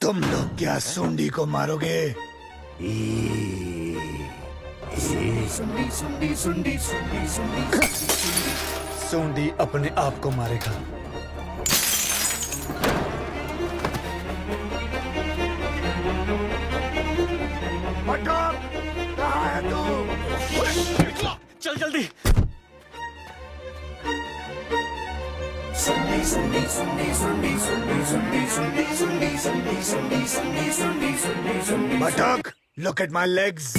तुम लोग क्या सूंडी को मारोगे? सूंडी अपने आप को मारेगा। कहाँ है तू? चल जल्दी। Buttock, look at my legs.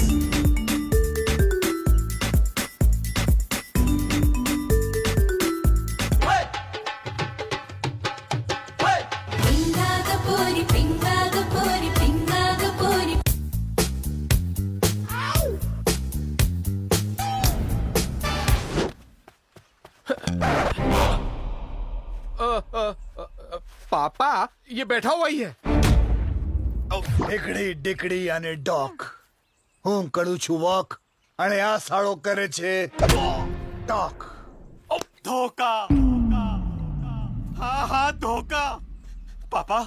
पापा, ये बैठा हुआ ही है। ડીકડી ડીકડી અને ડોક હું કરું છું વોક અને આ સાળો કરે છે ટોક धोखा। हाँ हाँ धोखा। पापा,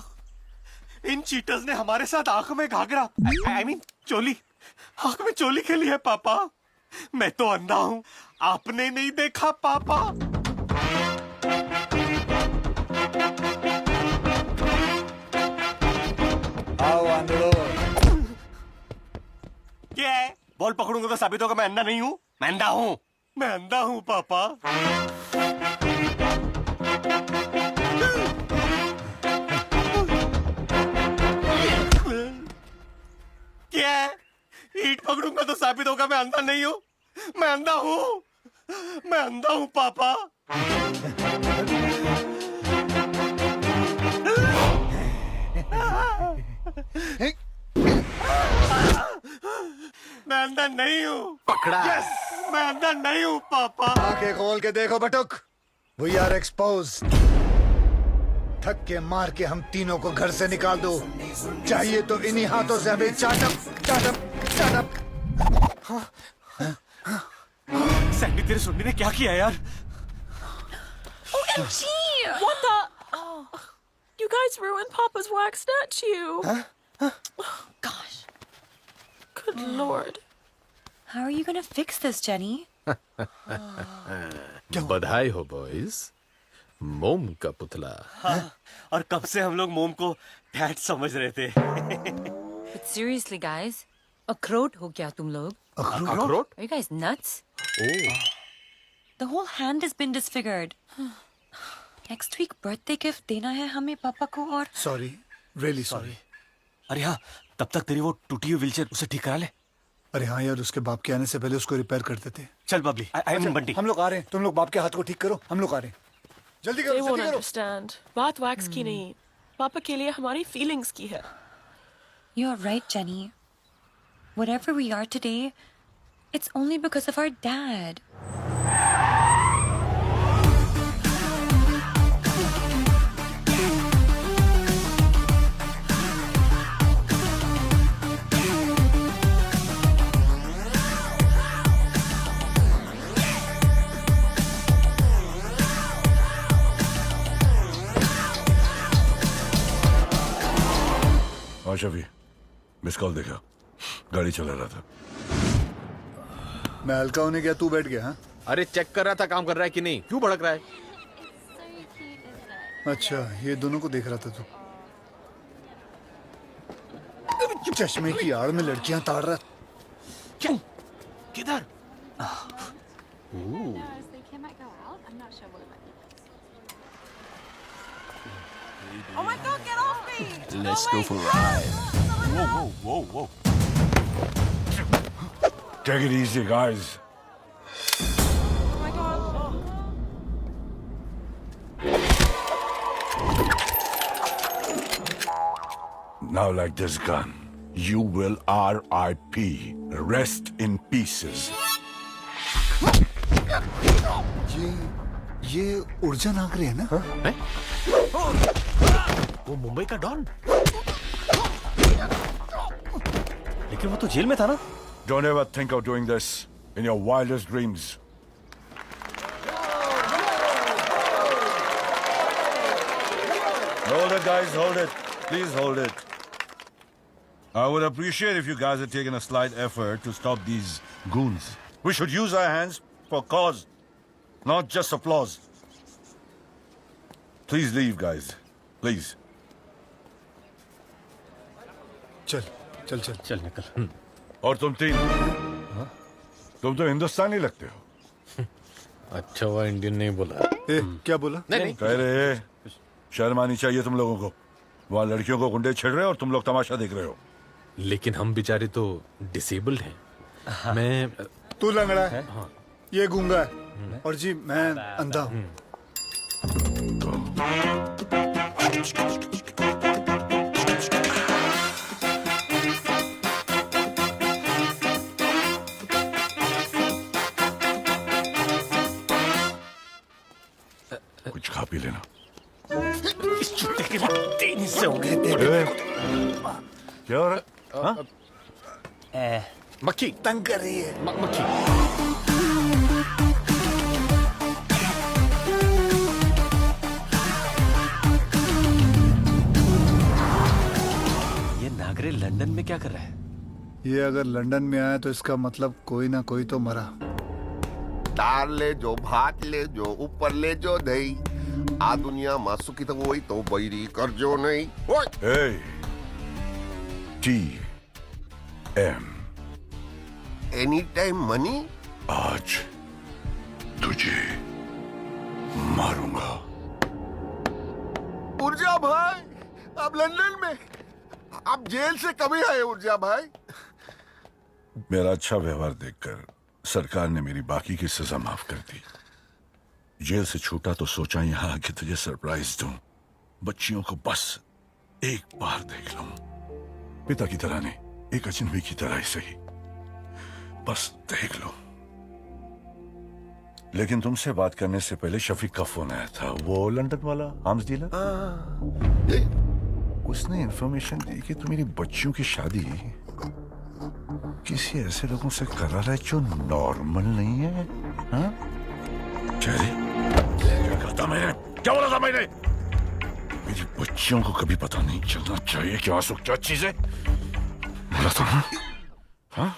इन चीटर्स ने हमारे साथ आंख में घाघरा आई मीन चोली, आंख में चोली खेली है पापा। मैं तो अंधा हूँ, आपने नहीं देखा पापा। आओ आंधळो। क्या है? बॉल पकड़ूंगा तो साबित होगा मैं अंधा नहीं हूँ। मैं अंधा हूँ, मैं अंधा हूँ पापा। क्या है? ईंट पकड़ूंगा तो साबित होगा मैं अंधा नहीं हूँ। मैं अंधा हूँ, मैं अंधा हूँ पापा। मैं अंधा नहीं हूँ। पकड़ा। यस, मैं अंधा नहीं हूँ पापा। आंखें खोल के देखो बटुक, वी आर एक्सपोज्ड। थक के मार के हम तीनों को घर से निकाल दो, चाहिए तो इन्हीं हाथों से हमें चाटप चाटप चाटप। सैंडी, तेरे सुनने ने क्या किया यार? OMG! What the? Oh, you guys ruined Papa's wax statue. Gosh. Good Lord. How are you gonna fix this, Jenny? बधाई हो बॉयज, मोम का पुतला। हाँ, और कब से हम लोग मोम को डैड समझ रहे थे। But seriously, guys, अखरोट हो क्या तुम लोग? अखरोट? Are you guys nuts? Oh. The whole hand has been disfigured. Next week birthday gift देना है हमें पापा को और सॉरी, रियली सॉरी। अरे हाँ, तब तक तेरी वो टूटी हुई व्हीलचेयर उसे ठीक करा ले। अरे हाँ यार, उसके बाप के आने से पहले उसको रिपेयर कर देते। चल बबली, आई मीन बंटी। हम लोग आ रहे हैं, तुम लोग बाप के हाथ को ठीक करो, हम लोग आ रहे हैं। जल्दी They करो, won't जल्दी करो। understand. बात wax की नहीं, पापा के लिए हमारी feelings की है। You're right, Jenny. Whatever we are today, it's only because of our dad. हाँ शफी, मिस कॉल देखा, गाड़ी चला रहा था। मैं हल्का होने गया, तू बैठ गया। हाँ अरे चेक कर रहा था काम कर रहा है कि नहीं, क्यों भड़क रहा है? अच्छा, ये दोनों को देख रहा था तू। चश्मे की आड़ में लड़कियां ताड़ रहा। क्यों? किधर? Oh my God, get off me! Let's go for a ride. Whoa, whoa, whoa, whoa. Take it easy, guys. Oh my God. Now like this gun, You will R.I.P. Rest in pieces. ये ऊर्जा नागरे है ना? वो मुंबई का don. लेकिन वो तो jail में था ना? Don't ever think of doing this in your wildest dreams. Hold it, guys, hold it. Please hold it. I would appreciate if you guys had taken a slight effort to stop these goons. We should use our hands for cause, not just applause. Please leave, guys. Please. चल चल चल चल निकल। और तुम तीन, तुम तो हिंदुस्तानी लगते हो। अच्छा हुआ इंडियन नहीं बोला। क्या बोला? नहीं। कह रहे शर्म आनी चाहिए तुम लोगों को। वहाँ लड़कियों को गुंडे छिड़ रहे हो और तुम लोग तमाशा देख रहे हो। लेकिन हम बेचारे तो डिसेबल्ड हैं। मैं तू लंगड़ा है, ये गूंगा है, और जी मैं अंधा हूँ। कुछ खा पी लेना। इस चुट्टे के लिए 3 हिस्से हो गए। क्या हो रहा है? मक्खी तंग कर रही है। मक्खी। ये नागरे लंदन में क्या कर रहा है? ये अगर लंदन में आया तो इसका मतलब कोई ना कोई तो मरा। दाल ले जो, भात ले जो, ऊपर ले जो दही। आ दुनिया में सुखी तो वही तो बैरी कर जो नहीं। TM any time money. आज तुझे मारूंगा। ऊर्जा भाई, आप लंदन में, आप जेल से कभी आए ऊर्जा भाई? मेरा अच्छा व्यवहार देखकर सरकार ने मेरी बाकी की सजा माफ कर दी। जेल से छूटा तो सोचा यहाँ आके तुझे सरप्राइज दूं, बच्चियों को बस एक बार देख लूं। पिता की तरह नहीं, एक अजनबी की तरह ही सही, बस देख लो। लेकिन तुमसे बात करने से पहले शफीक का फोन आया था, वो लंदन वाला आर्म्स डीलर। उसने इंफॉर्मेशन दी कि तुम मेरी बच्चियों की शादी किसी ऐसे लोगों से करा रहा है जो नॉर्मल नहीं है। हाँ? क्या कहा था मैंने? क्या बोला था मैंने? मेरी बच्चियों को कभी पता नहीं चलना चाहिए कि आंसू क्या चीज है। बोला था ना? हाँ?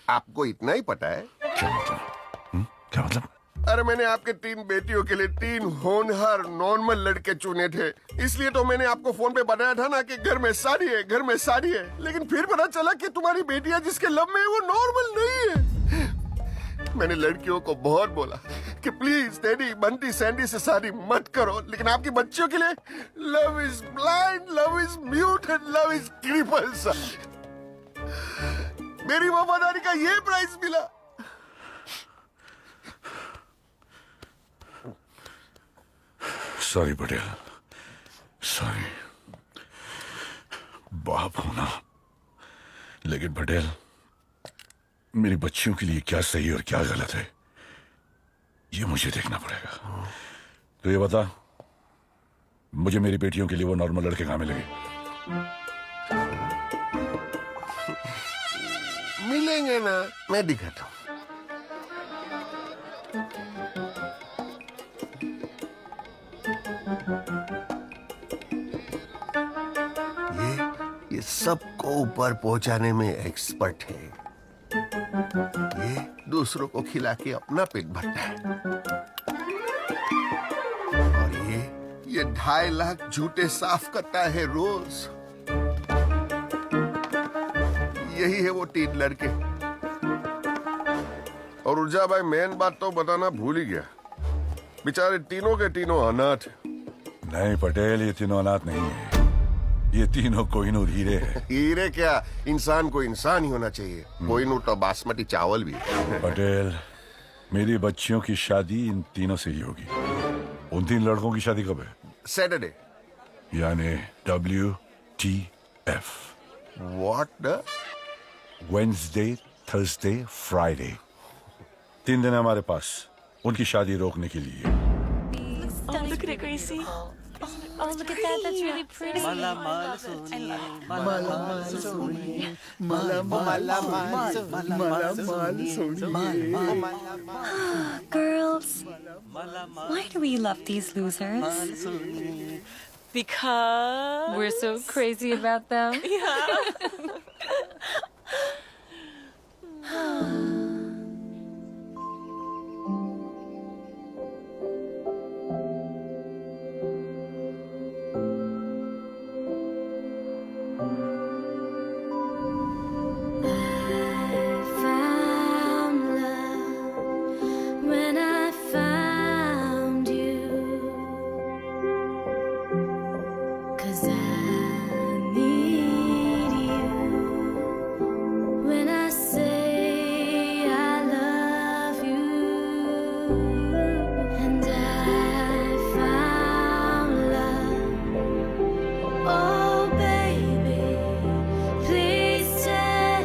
आपको इतना ही पता है? क्या मतलब? क्या मतलब? अरे मैंने आपके 3 बेटियों के लिए 3 होनहार नॉर्मल लड़के चुने थे, इसलिए तो मैंने आपको फोन पे बताया था ना कि घर में शादी है, घर में शादी है। लेकिन फिर पता चला कि तुम्हारी बेटियां जिसके लब में है वो नॉर्मल नहीं है। मैंने लड़कियों को बहुत बोला कि प्लीज डैडी बंटी सैंडी से शादी मत करो, लेकिन आपकी बच्चियों के लिए love is blind, love is mute and love is cripple. मेरी वफादारी का ये प्राइस मिला। Sorry Patel, sorry. बाप होना, लेकिन पटेल मेरी बच्चियों के लिए क्या सही और क्या गलत है ये मुझे देखना पड़ेगा। तो ये बता, मुझे मेरी बेटियों के लिए वो नॉर्मल लड़के कहाँ मिलेंगे? मिलेंगे ना, मैं दिखाता हूँ। ये सबको ऊपर पहुंचाने में एक्सपर्ट है। ये दूसरों को खिला के अपना पेट भरता है। और ये 2.5 लाख झूठे साफ करता है रोज। यही है वो 3 लड़के। और ऊर्जा भाई मेन बात तो बताना भूल ही गया, बेचारे तीनों के तीनों अनाथ हैं। नहीं पटेल, ये तीनों अनाथ नहीं है, ये तीनों कोहिनूर हीरे हैं। हीरे क्या, इंसान को इंसान ही होना चाहिए। कोहिनूर तो बासमती चावल भी है। पटेल, मेरी बच्चियों की शादी इन तीनों से ही होगी। उन 3 लड़कों की शादी कब है? सैटरडे। यानी WTF। What? Wednesday, Thursday, Friday 3 दिन है हमारे पास उनकी शादी रोकने के लिए। Oh, look at it, Gracie. Oh, look at that. That's really pretty. Girls, why do we love these losers? Because We're so crazy about them. yeah. When I found you, 'cause I need you. When I say I love you, and I found love. Oh baby, please stay,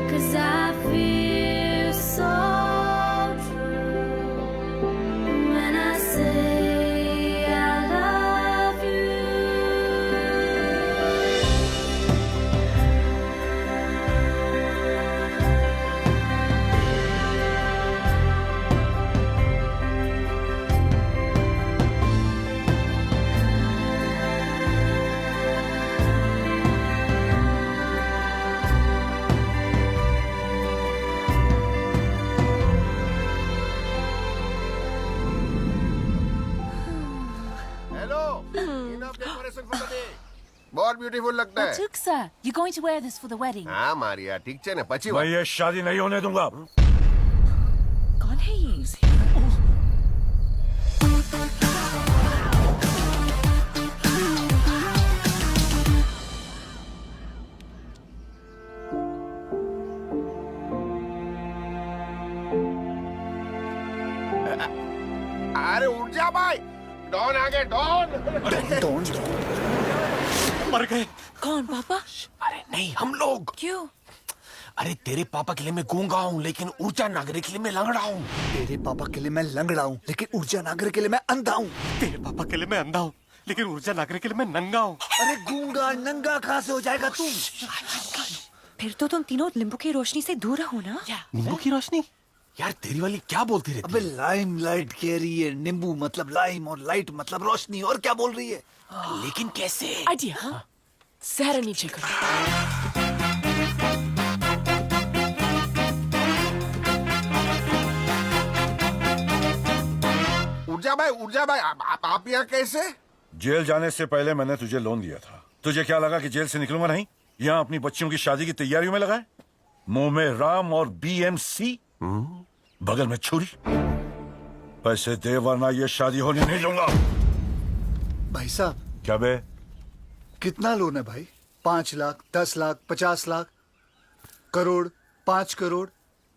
'cause I feel so true when I say I love you. Hello, enough decoration for the day. बहुत beautiful लगता है। Matuk, sir, you're going to wear this for the wedding. हाँ मारिया, ठीक है ना, पची मैं ये शादी नहीं होने दूंगा। कौन है ये? अरे उठ जा भाई, डॉन आ गए, डॉन। मर गए। कौन पापा? अरे नहीं, हम लोग। क्यों? अरे तेरे पापा के लिए मैं गूंगा हूँ, लेकिन ऊर्जा नागरिक के लिए मैं लंगड़ा हूँ। तेरे पापा के लिए मैं लंगड़ा हूँ, लेकिन ऊर्जा नागर के लिए मैं अंधा हूँ। तेरे पापा के लिए मैं अंधा हूँ, लेकिन ऊर्जा नागरिक के लिए मैं नंगा हूँ। अरे गूंगा नंगा कहाँ से हो जाएगा तू? फिर तो तुम तीनों नींबू की रोशनी से दूर रहो ना। नींबू की रोशनी? यार तेरी वाली क्या बोलती रहती अबे लाइम लाइट कह रही है, नींबू मतलब लाइम और लाइट मतलब रोशनी, और क्या बोल रही है? लेकिन कैसे? Idea, huh? Zehra नीचे करो। ऊर्जा भाई, आप यहाँ कैसे? जेल जाने से पहले मैंने तुझे लोन दिया था। तुझे क्या लगा कि जेल से निकलूंगा नहीं? यहाँ अपनी बच्चियों की शादी की तैयारियों में लगा है? मुंह में राम और BMC, बगल में छुरी। पैसे दे वरना ये शादी होने नहीं दूंगा। भाई साहब, क्या बे? कितना लोन है भाई? 5 लाख, 10 लाख, 50 लाख, करोड़, 5 करोड़?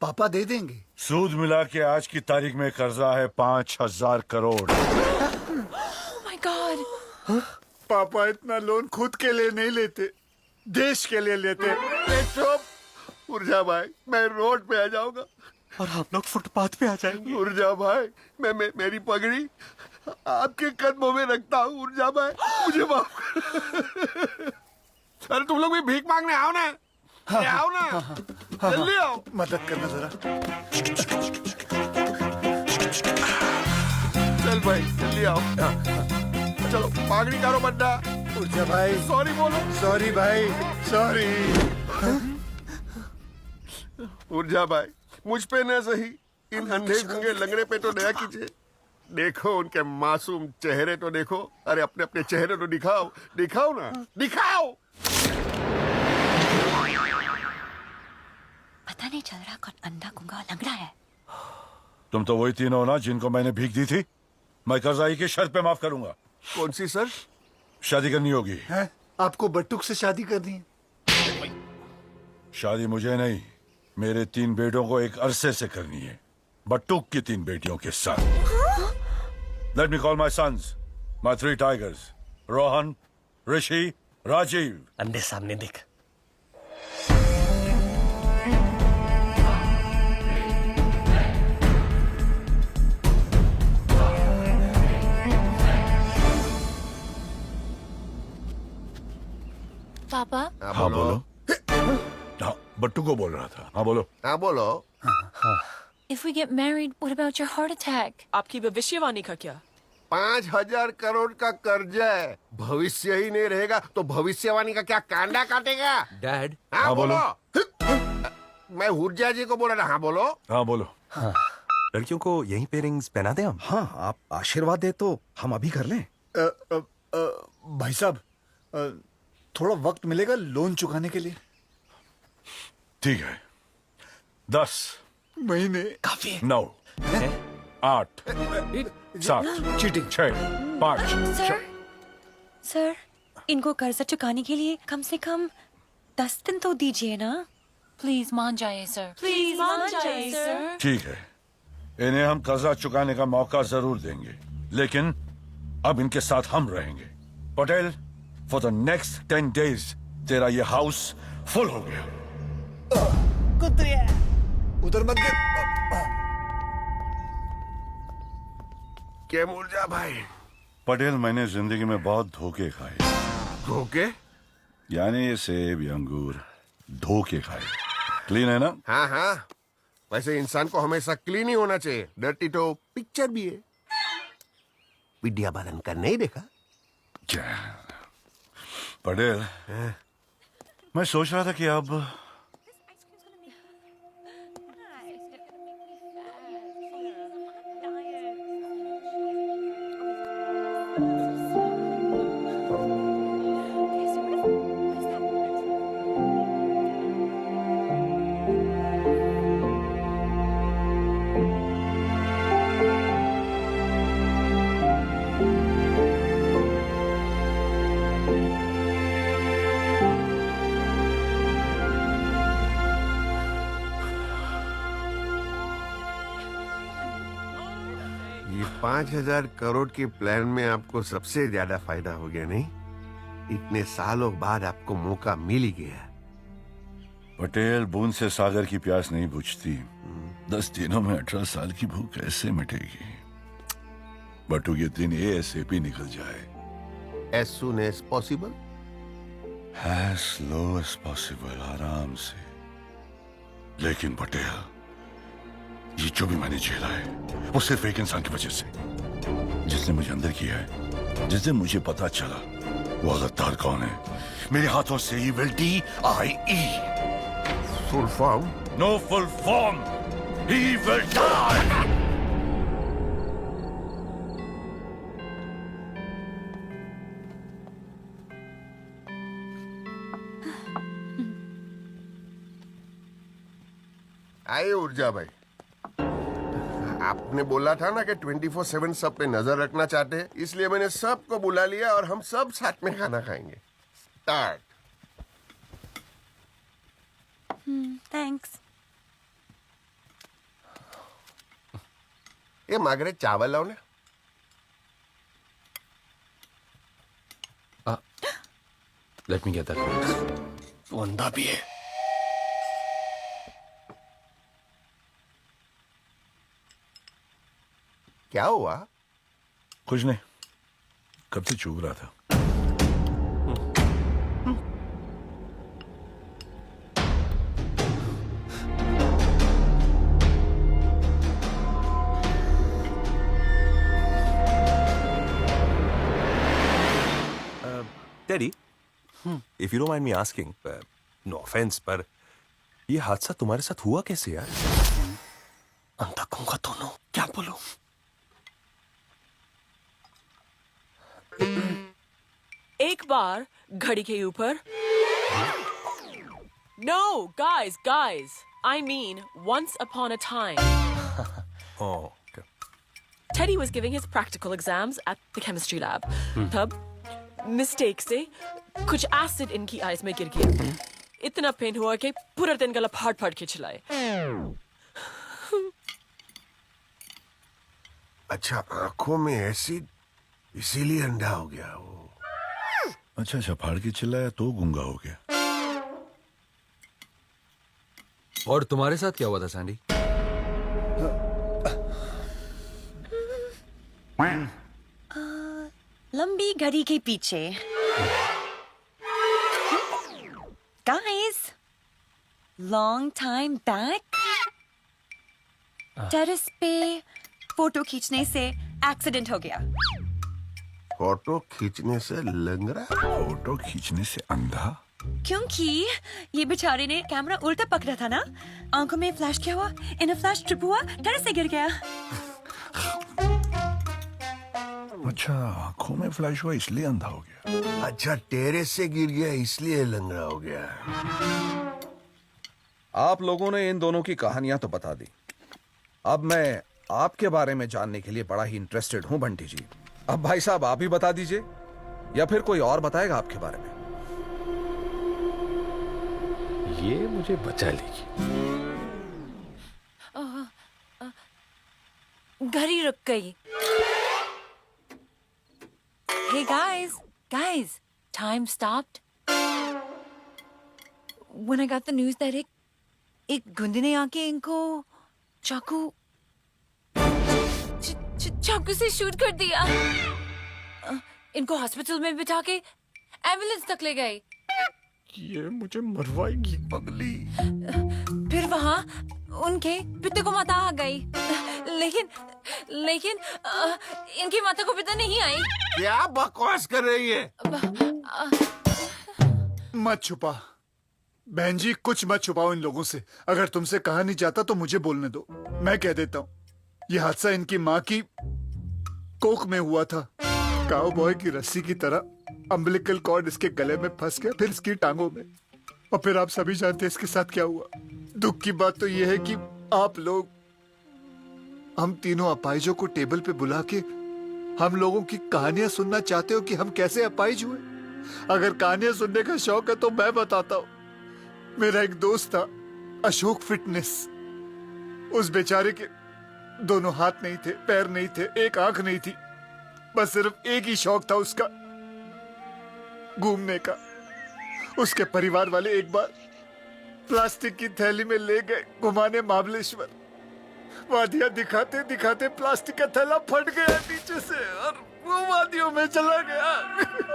पापा दे देंगे। सूद मिला के आज की तारीख में कर्जा है 5000 करोड़। Oh my God. पापा इतना लोन खुद के लिए नहीं लेते, देश के लिए लेते। चुप ऊर्जा भाई, मैं रोड पे आ जाऊंगा और हम लोग फुटपाथ पे आ जाएंगे। ऊर्जा भाई, मैं मेरी पगड़ी आपके कदमों में रखता हूँ। ऊर्जा भाई, मुझे माफ कर। अरे तुम लोग भी भीख मांगने आओ ना। आओ ना, जल्दी आओ। मदद करना जरा। चल भाई, जल्दी आओ। चलो पगड़ी करो बड्डा। ऊर्जा भाई, सॉरी बोलो। सॉरी भाई, सॉरी। ऊर्जा भाई, मुझ पे न सही, इन अंधे गंगे लंगड़े पे तो दया कीजिए। देखो उनके मासूम चेहरे तो देखो। अरे अपने अपने चेहरे तो दिखाओ, दिखाओ ना, दिखाओ। पता नहीं चल रहा कौन अंधा गुंगा लंगड़ा है। तुम तो वही तीनों ना जिनको मैंने भीख दी थी। मैं कर्जाई की शर्त पे माफ करूंगा। कौन सी सर? शादी करनी होगी। है? आपको बट्टुक से शादी करनी है? शादी मुझे नहीं, मेरे 3 बेटों को एक अरसे से करनी है। बट्टुक की 3 बेटियों के साथ। Let me call my sons, my 3 tigers, Rohan, Rishi, Rajiv. अंधे सामने देख, पापा हाँ बोलो। हाँ, बट्टू को बोल रहा था। हाँ बोलो। हाँ बोलो। if we get married, what about your heart attack? आपकी भविष्यवाणी का क्या? 5,000 करोड़ का कर्जा है, भविष्य ही नहीं रहेगा तो भविष्यवाणी का क्या कांडा काटेगा? डैड। हाँ बोलो। मैं हुर्जा जी को बोला ना। हाँ बोलो। हाँ बोलो। लड़कियों को यही पे रिंग्स पहना दे हम। हाँ, आप आशीर्वाद दे तो हम अभी कर लें। भाई साहब, थोड़ा वक्त मिलेगा लोन चुकाने के लिए? ठीक है। 10 महीने 9 8 7 चीटिंग 6 5 सर, इनको कर्जा चुकाने के लिए कम से कम 10 दिन तो दीजिए ना। प्लीज मान जाइए सर। प्लीज मान जाइए सर। ठीक है, इन्हें हम कर्जा चुकाने का मौका जरूर देंगे, लेकिन अब इनके साथ हम रहेंगे। Patel, for the next 10 days तेरा ये हाउस फुल हो गया। उधर मत गिर। क्या मुर्जा भाई? पटेल, मैंने जिंदगी में बहुत धोखे खाए। धोखे? यानी ये सेब या अंगूर धोखे खाए। क्लीन है ना? हाँ हाँ, वैसे इंसान को हमेशा क्लीन ही होना चाहिए। डर्टी तो पिक्चर भी है, विद्या बालन का नहीं देखा? क्या पटेल, मैं सोच रहा था कि अब ये 5,000 करोड़ के प्लान में आपको सबसे ज्यादा फायदा हो गया नहीं? इतने सालों बाद आपको मौका मिल ही गया। पटेल, बूंद से सागर की प्यास नहीं बुझती। 10 दिनों में 18 साल की भूख कैसे मिटेगी? बटू ये दिन ASAP निकल जाए। As soon as possible? As slow as possible, आराम से। लेकिन पटेल, ये जो भी मैंने झेला है वो सिर्फ एक इंसान की वजह से, जिसने मुझे अंदर किया है। जिस दिन मुझे पता चला वो गद्दार कौन है, मेरे हाथों से ही will die। Full form? No full form. He will die. आए ऊर्जा भाई, आपने बोला था ना कि 24/7 सब पे नजर रखना चाहते हैं, इसलिए मैंने सबको बुला लिया और हम सब साथ में खाना खाएंगे। स्टार्ट। थैंक्स। ये मागरे चावल लाओ ना। Let me get that please. वो अंधा भी है। क्या हुआ? कुछ नहीं, कब से चूक रहा था। Daddy, if you don't mind me asking, no offense, पर ये हादसा तुम्हारे साथ हुआ कैसे यार? अंधा गूंगा दोनों, क्या बोलूं? एक बार घड़ी के ऊपर। No, guys. I mean, once upon a time. Oh, okay. Teddy was giving his practical exams at the chemistry lab. तब मिस्टेक से कुछ एसिड इनकी आईज में गिर गया। इतना पेन हुआ कि पूरा दिन गला फाड़ के चलाए। अच्छा, आंखों में एसिड, इसीलिए अंधा हो गया वो। अच्छा, फाड़ के चिल्लाया तो गूंगा हो गया। और तुम्हारे साथ क्या हुआ था सैंडी? लंबी घड़ी के पीछे। लॉन्ग टाइम बैक टेरेस पे फोटो खींचने से एक्सीडेंट हो गया। फोटो खींचने से लंगड़ा? फोटो खींचने से अंधा? क्योंकि ये बेचारे ने कैमरा उल्टा पकड़ा था ना, आंखों में फ्लैश किया हुआ, इन फ्लैश ट्रिप हुआ, टेरेस से गिर गया। अच्छा, आंखों में फ्लैश हुआ इसलिए अंधा हो गया। अच्छा, टेरेस से गिर गया इसलिए लंगड़ा हो गया। आप लोगों ने इन दोनों की कहानियां तो बता दी। अब मैं आपके बारे में जानने के लिए बड़ा ही इंटरेस्टेड हूं बंटी जी। अब भाई साहब आप ही बता दीजिए या फिर कोई और बताएगा आपके बारे में? ये मुझे बचा लेगी। घड़ी रुक गई। Hey guys, time stopped. When I got the news that एक गुंडे ने आके इनको चाकू से शूट कर दिया। इनको हॉस्पिटल में बिठा के एम्बुलेंस तक ले गए। ये मुझे मरवाएगी पगली। फिर वहाँ उनके पिता को माता आ गई, लेकिन इनकी माता को पिता नहीं आई। क्या बकवास कर रही है? मत छुपा बहन जी, कुछ मत छुपाओ इन लोगों से। अगर तुमसे कहा नहीं जाता तो मुझे बोलने दो, मैं कह देता हूँ। ये हादसा इनकी माँ की कोख में हुआ था। काउबॉय की रस्सी की तरह अम्बिलिकल कॉर्ड इसके गले में फंस गया, फिर इसकी टांगों में, और फिर आप सभी जानते हैं इसके साथ क्या हुआ। दुख की बात तो यह है कि आप लोग, हम तीनों अपाहिजों को टेबल पे बुला के हम लोगों की कहानियां सुनना चाहते हो कि हम कैसे अपाहिज हुए। अगर कहानियां सुनने का शौक है तो मैं बताता हूँ। मेरा एक दोस्त था अशोक फिटनेस। उस बेचारे के दोनों हाथ नहीं थे, पैर नहीं थे, एक आंख नहीं थी, बस सिर्फ एक ही शौक था उसका, घूमने का। उसके परिवार वाले एक बार प्लास्टिक की थैली में ले गए घुमाने महाबलेश्वर। वादियां दिखाते दिखाते प्लास्टिक का थैला फट गया नीचे से और वो वादियों में चला गया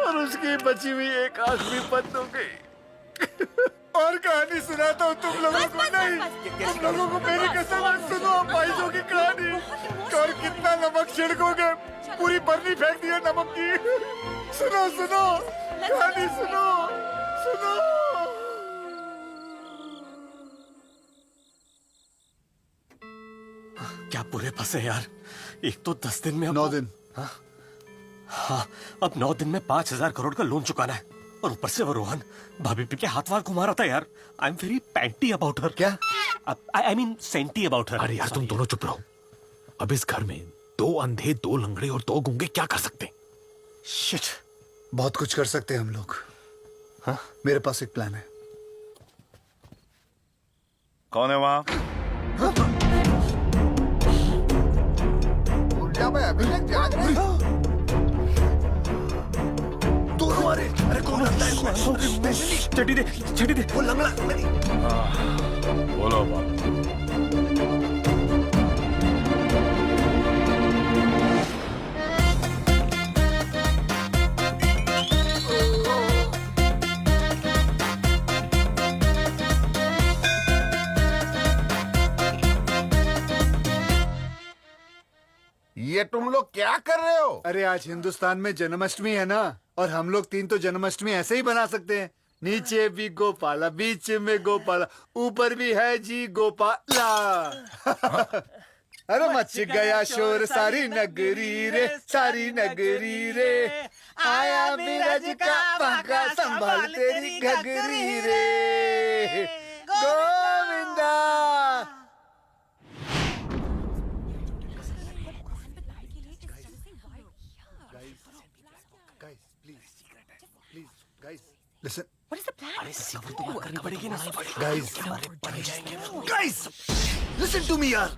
और उसकी बची हुई एक आंख भी बंद हो गई। और कहानी सुनाता हूँ तुम लोगों को। नहीं, तुम लोगों को मेरी कसम है, सुनो अपाहिजों की कहानी। और कितना नमक छिड़कोगे, पूरी बर्नी फेंक दिया नमक की। सुनो सुनो कहानी, सुनो सुनो। क्या पूरे फंसे यार। एक तो 10 दिन में 9 दिन। हाँ, अब 9 दिन में 5,000 करोड़ का लोन चुकाना है, और ऊपर से वो रोहन भाभी पी के हाथ वार घुमा रहा था यार। I am very panty about her. क्या? I mean senti about her. अरे यार तुम दोनों चुप रहो। अब इस घर में 2 अंधे, 2 लंगड़े और 2 गूंगे क्या कर सकते हैं? शिट, बहुत कुछ कर सकते हैं हम लोग। हाँ, मेरे पास एक प्लान है। कौन है वहाँ? उल्टा मैं अभी तक जाग रही हूँ। दोनों आ रहे। अरे कौन लगता है? छठी दे वो लंगड़ा। बोलो बाबा। ये तुम लोग क्या कर रहे हो? अरे आज हिंदुस्तान में जन्माष्टमी है ना, और हम लोग 3 तो जन्माष्टमी ऐसे ही बना सकते हैं। नीचे भी गोपाला, बीच में गोपाला, ऊपर भी है जी गोपाला। अरे मच गया शोर सारी नगरी रे, सारी नगरी रे, आया बिरज का बांका संभाल तेरी घगरी रे, Govinda. Listen. What is the plan? अरे सब्र तो बात करनी पड़ेगी ना। Guys, listen to me यार।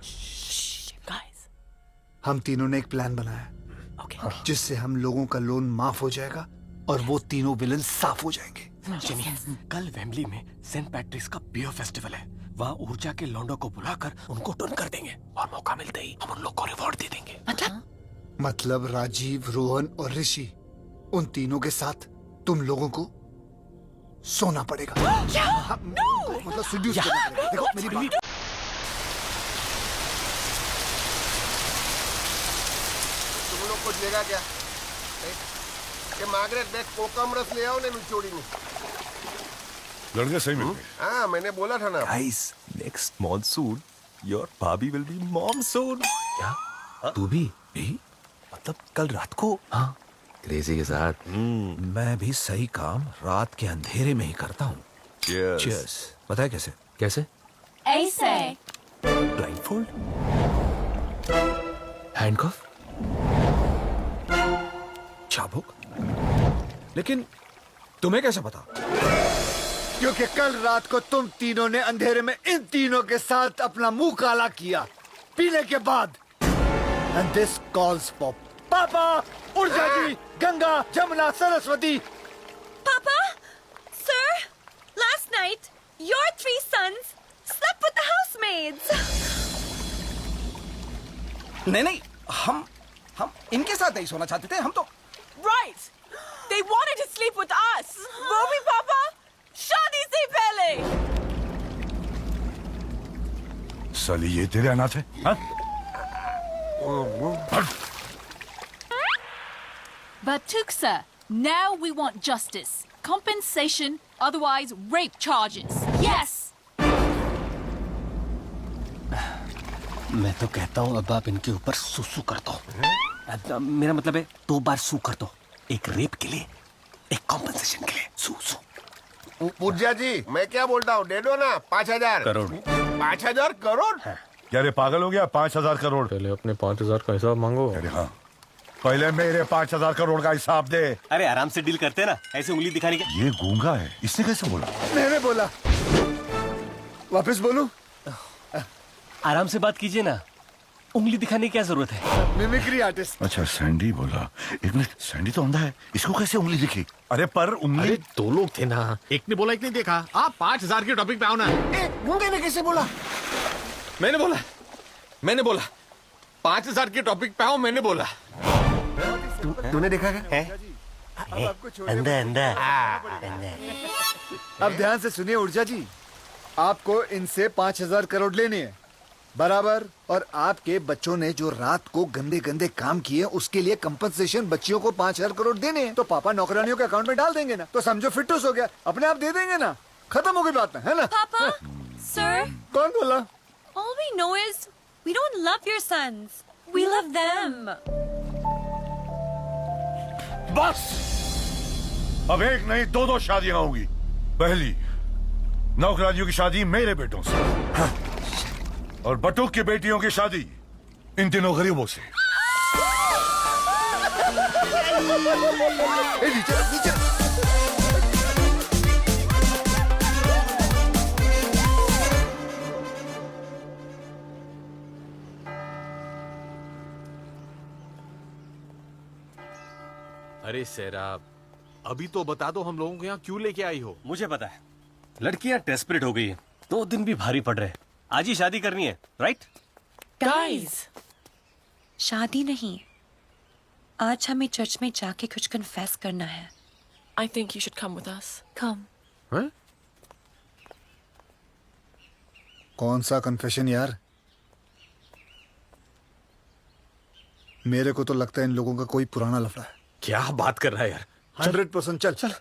Guys. हम तीनों ने एक प्लान बनाया, जिससे हम लोगों का लोन माफ हो जाएगा और वो तीनों विलन साफ हो जाएंगे। जिमी, कल वेम्बली में सेंट पैट्रिक्स का बियर फेस्टिवल है। वहाँ ऊर्जा के लौंडों को बुलाकर उनको टर्न कर देंगे, और मौका मिलते ही हम उन लोग को रिवॉर्ड दे देंगे। मतलब राजीव, रोहन और ऋषि, उन तीनों के साथ तुम लोगों को सोना पड़ेगा। No! मतलब seduce करना पड़ेगा। देखो मेरी बात, तुम लोग कुछ लेगा क्या? ये मार्गरेट बैग कोकम रस ले आओ ने निचोड़ी में। लड़के सही मिल गए। हाँ मैंने बोला था ना। Guys, next monsoon, your भाभी will be mom soon. क्या? तू भी? मतलब कल रात को? हाँ, क्रेजी के साथ। मैं भी सही काम रात के अंधेरे में ही करता हूँ। Cheers. Cheers. पता है कैसे? कैसे? ऐसे। Blindfold? हैंडकफ? चाबुक? लेकिन तुम्हें कैसे पता? क्योंकि कल रात को तुम तीनों ने अंधेरे में इन तीनों के साथ अपना मुंह काला किया पीने के बाद। And this calls for पापा, ऊर्जा जी, Ganga, Jamuna, Saraswati. Papa, sir, last night your 3 sons slept with the housemaids. नहीं, हम इनके साथ नहीं सोना चाहते थे, हम तो। Right! They wanted to sleep with us! वो भी पापा? शादी से पहले! साली ये तेरे अनाथ है? हाँ? But Tuksa, now we want justice. Compensation, otherwise rape charges. Yes! मैं तो कहता हूँ अब आप इनके ऊपर सुसु कर दो। मेरा मतलब है 2 बार सू कर दो। एक रेप के लिए, एक कॉम्पनसेशन के लिए। सू। पूज्या जी, मैं क्या बोलता हूँ, दे दो ना 5,000 करोड़। 5,000 करोड़? क्या रे पागल हो गया? 5,000 करोड़। पहले अपने 5,000 का हिसाब मांगो। अरे हाँ, पहले मेरे 5,000 करोड़ का हिसाब दे। अरे आराम से डील करते हैं ना, ऐसे उंगली दिखाने के। ये गूंगा है, इसने कैसे बोला? मैंने बोला। वापस बोलूं? आराम से बात कीजिए ना, उंगली दिखाने की क्या जरूरत है? Mimicry artist. अच्छा सैंडी बोला। एक मिनट, सैंडी तो अंधा है, इसको कैसे उंगली दिखी? अरे पर उंगली। अरे 2 लोग थे ना, एक ने बोला एक ने देखा। आप 5,000 के टॉपिक पे आओ ना। गूंगे ने कैसे बोला? मैंने बोला 5,000 के टॉपिक पे आओ, मैंने बोला। तूने देखा क्या? अंधा। अब ध्यान से सुनिए ऊर्जा जी, आपको इनसे 5,000 करोड़ लेने हैं बराबर, और आपके बच्चों ने जो रात को गंदे गंदे काम किए उसके लिए कंपनसेशन बच्चियों को 5,000 करोड़ देने हैं। तो पापा नौकरानियों के अकाउंट में डाल देंगे ना, तो समझो फिटूस हो गया, अपने आप दे देंगे ना, खत्म हो गई बात में, है ना? Papa, sir, कौन बोला? all we know is we don't love your sons. We love them. बस अब एक नहीं 2 शादियां होंगी। पहली नौकरानियों की शादी मेरे बेटों से, हाँ। और बटुक की बेटियों की शादी इन तीनों गरीबों से। अरे सैराब, अभी तो बता दो हम लोगों को यहाँ क्यों लेके आई हो? मुझे पता है, लड़कियां डेस्परेट हो गई हैं। 2 दिन भी भारी पड़ रहे हैं। आज ही शादी करनी है, राइट? Guys! शादी नहीं, आज हमें चर्च में जाके कुछ कन्फेस करना है। I think you should come with us. Come. हैं? कौन सा कन्फेशन यार? मेरे को तो लगता है इन लोगों का कोई पुराना लफड़ा है। क्या बात कर रहा है यार? 100% चल।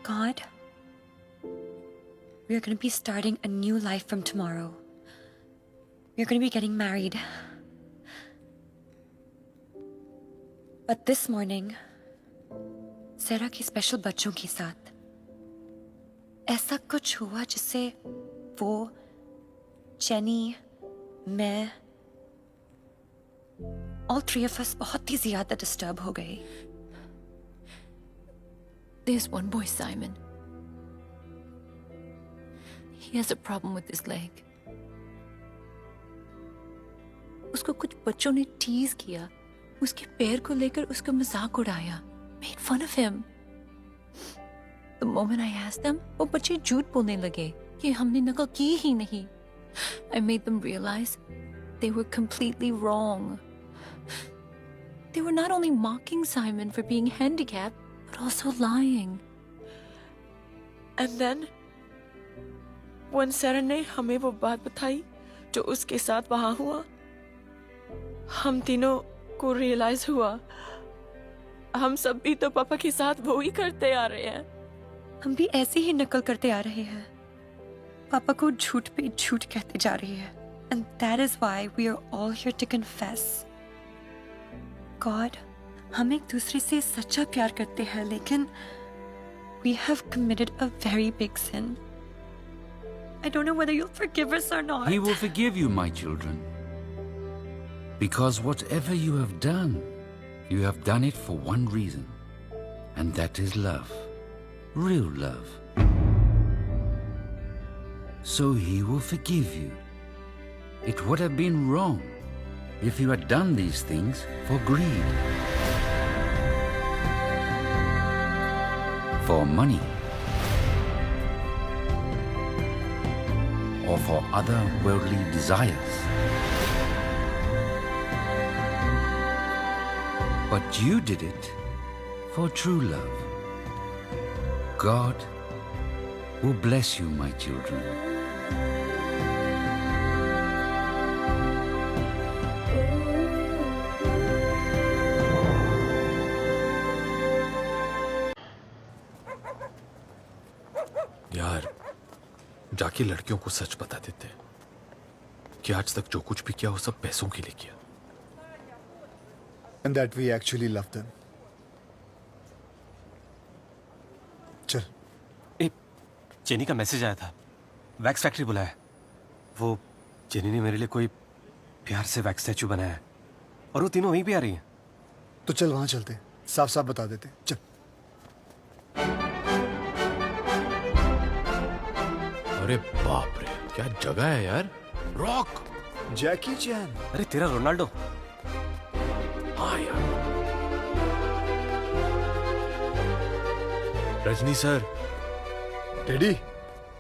God, we're going to be starting a new life from tomorrow. We're going to be getting married. But this morning, Sarah के स्पेशल बच्चों के साथ ऐसा कुछ हुआ जिससे वो, जेनी, मैं, all 3 of us बहुत ही ज्यादा डिस्टर्ब हो गए। There's one boy, Simon. He has a problem with his leg. उसको कुछ बच्चों ने टीज किया, उसके पैर को लेकर उसका मजाक उड़ाया, made fun of him. The moment I asked them, वो बच्चे झूठ बोलने लगे कि हमने नकल की ही नहीं. I made them realize they were completely wrong. They were not only mocking Simon for being handicapped, but also lying. And then, when Sarah ने हमें वो बात बताई जो उसके साथ वहां हुआ, हम तीनों को रियलाइज हुआ हम सब भी तो पापा के साथ वो ही करते आ रहे हैं. हम भी ऐसे ही नकल करते आ रहे हैं. पापा को झूठ पे झूठ कहते जा रही है. And that is why we are all here to confess. God, हम एक दूसरे से सच्चा प्यार करते हैं, लेकिन we have committed a very big sin. I don't know whether you'll forgive us or not. He will forgive you, my children. Because whatever you have done it for one reason. And that is love. Real love. So he will forgive you. It would have been wrong if you had done these things for greed, for money, or for other worldly desires. But you did it for true love. God will bless you, my children. यार, जाके लड़कियों को सच बता देते हैं कि आज तक जो कुछ भी किया वो सब पैसों के लिए किया. And that we actually love them. चल. जेनी का मैसेज आया था, वैक्स फैक्ट्री बुलाया. वो जेनी ने मेरे लिए कोई प्यार से वैक्स स्टैचू बनाया है और वो तीनों वहीं पे आ रही हैं. तो चल वहां चलते, साफ साफ बता देते. चल. अरे बाप रे, क्या जगह है यार. रॉक, जैकी चैन. अरे तेरा रोनाल्डो. हाँ यार. रजनी सर. टेडी.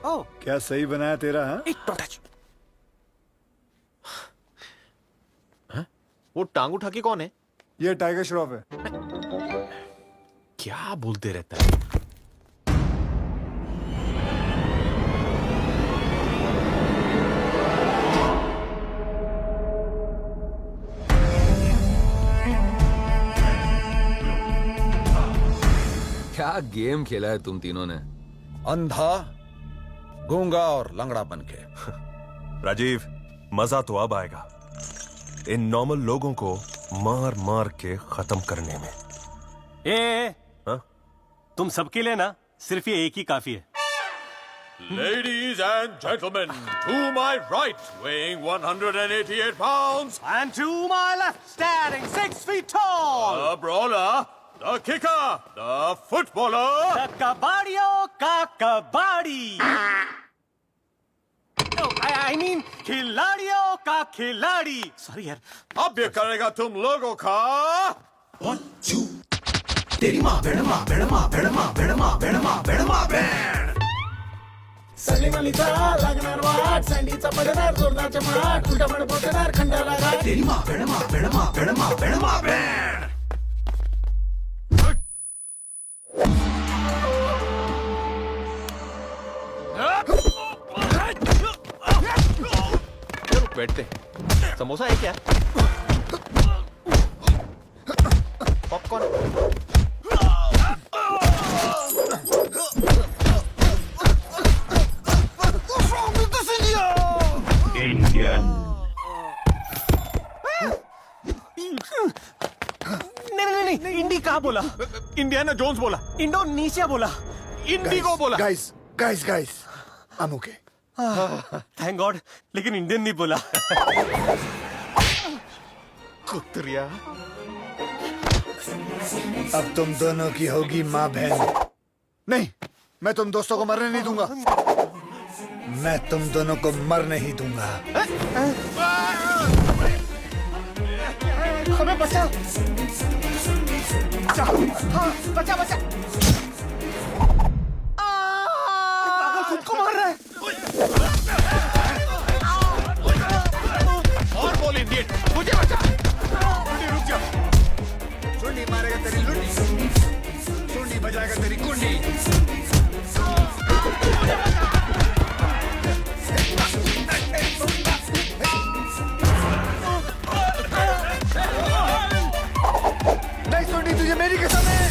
ओह, क्या सही बनाया तेरा. हाँ? वो टांग उठा के कौन है? ये टाइगर श्रॉफ है. क्या बोलते रहता है. क्या गेम खेला है तुम तीनों ने. अंधा, गूंगा और लंगड़ा बनके. राजीव, मजा तो अब आएगा इन नॉर्मल लोगों को मार मार के खत्म करने में. हाँ? तुम सबके लिए ना सिर्फ ये एक ही काफी है. Ladies and gentlemen, to my right, weighing 188 pounds, and to my left, standing 6 feet tall, the brawler, the kicker, the footballer, the kabadio ka kabadi. No, I mean खिलाड़ियों का खिलाड़ी. Sorry यार. अब ये करेगा तुम लोगों का. 1, 2. तेरी माँ बेड़मा बेड़मा बेड़मा बेड़मा बेड़मा बेड़मा बेड़. सलीमालीचा लागणार वाट, सँडीचा पडणार जोरदारच्या माट, उलटा पड पोचणार खंडाला घाट. तेरी माँ बेड़मा बेड़मा बेड़मा बेड़मा बेड़. बैठते. समोसा है क्या? पॉपकॉर्न. इंडियन. नहीं, इंडी कहाँ बोला? इंडियाना जोन्स बोला. इंडोनेशिया बोला. इंडिगो बोला. Guys, I'm okay. Thank God. लेकिन इंडियन नहीं बोला. कुत्रिया. अब तुम दोनों की होगी माँ बहन. नहीं, मैं तुम दोस्तों को मरने नहीं दूंगा. मैं तुम दोनों को मरने ही दूंगा. हमें बचा। हाँ, बचा बचा। पागल खुद को मार रहा है। और बोल इंडियन, मुझे बचा। लुंडी रुक जा। सुंडी मारेगा तेरी लुंडी, सुंडी बजाएगा तेरी कुंडी। नहीं सुंडी, तुझे मेरी कसम है।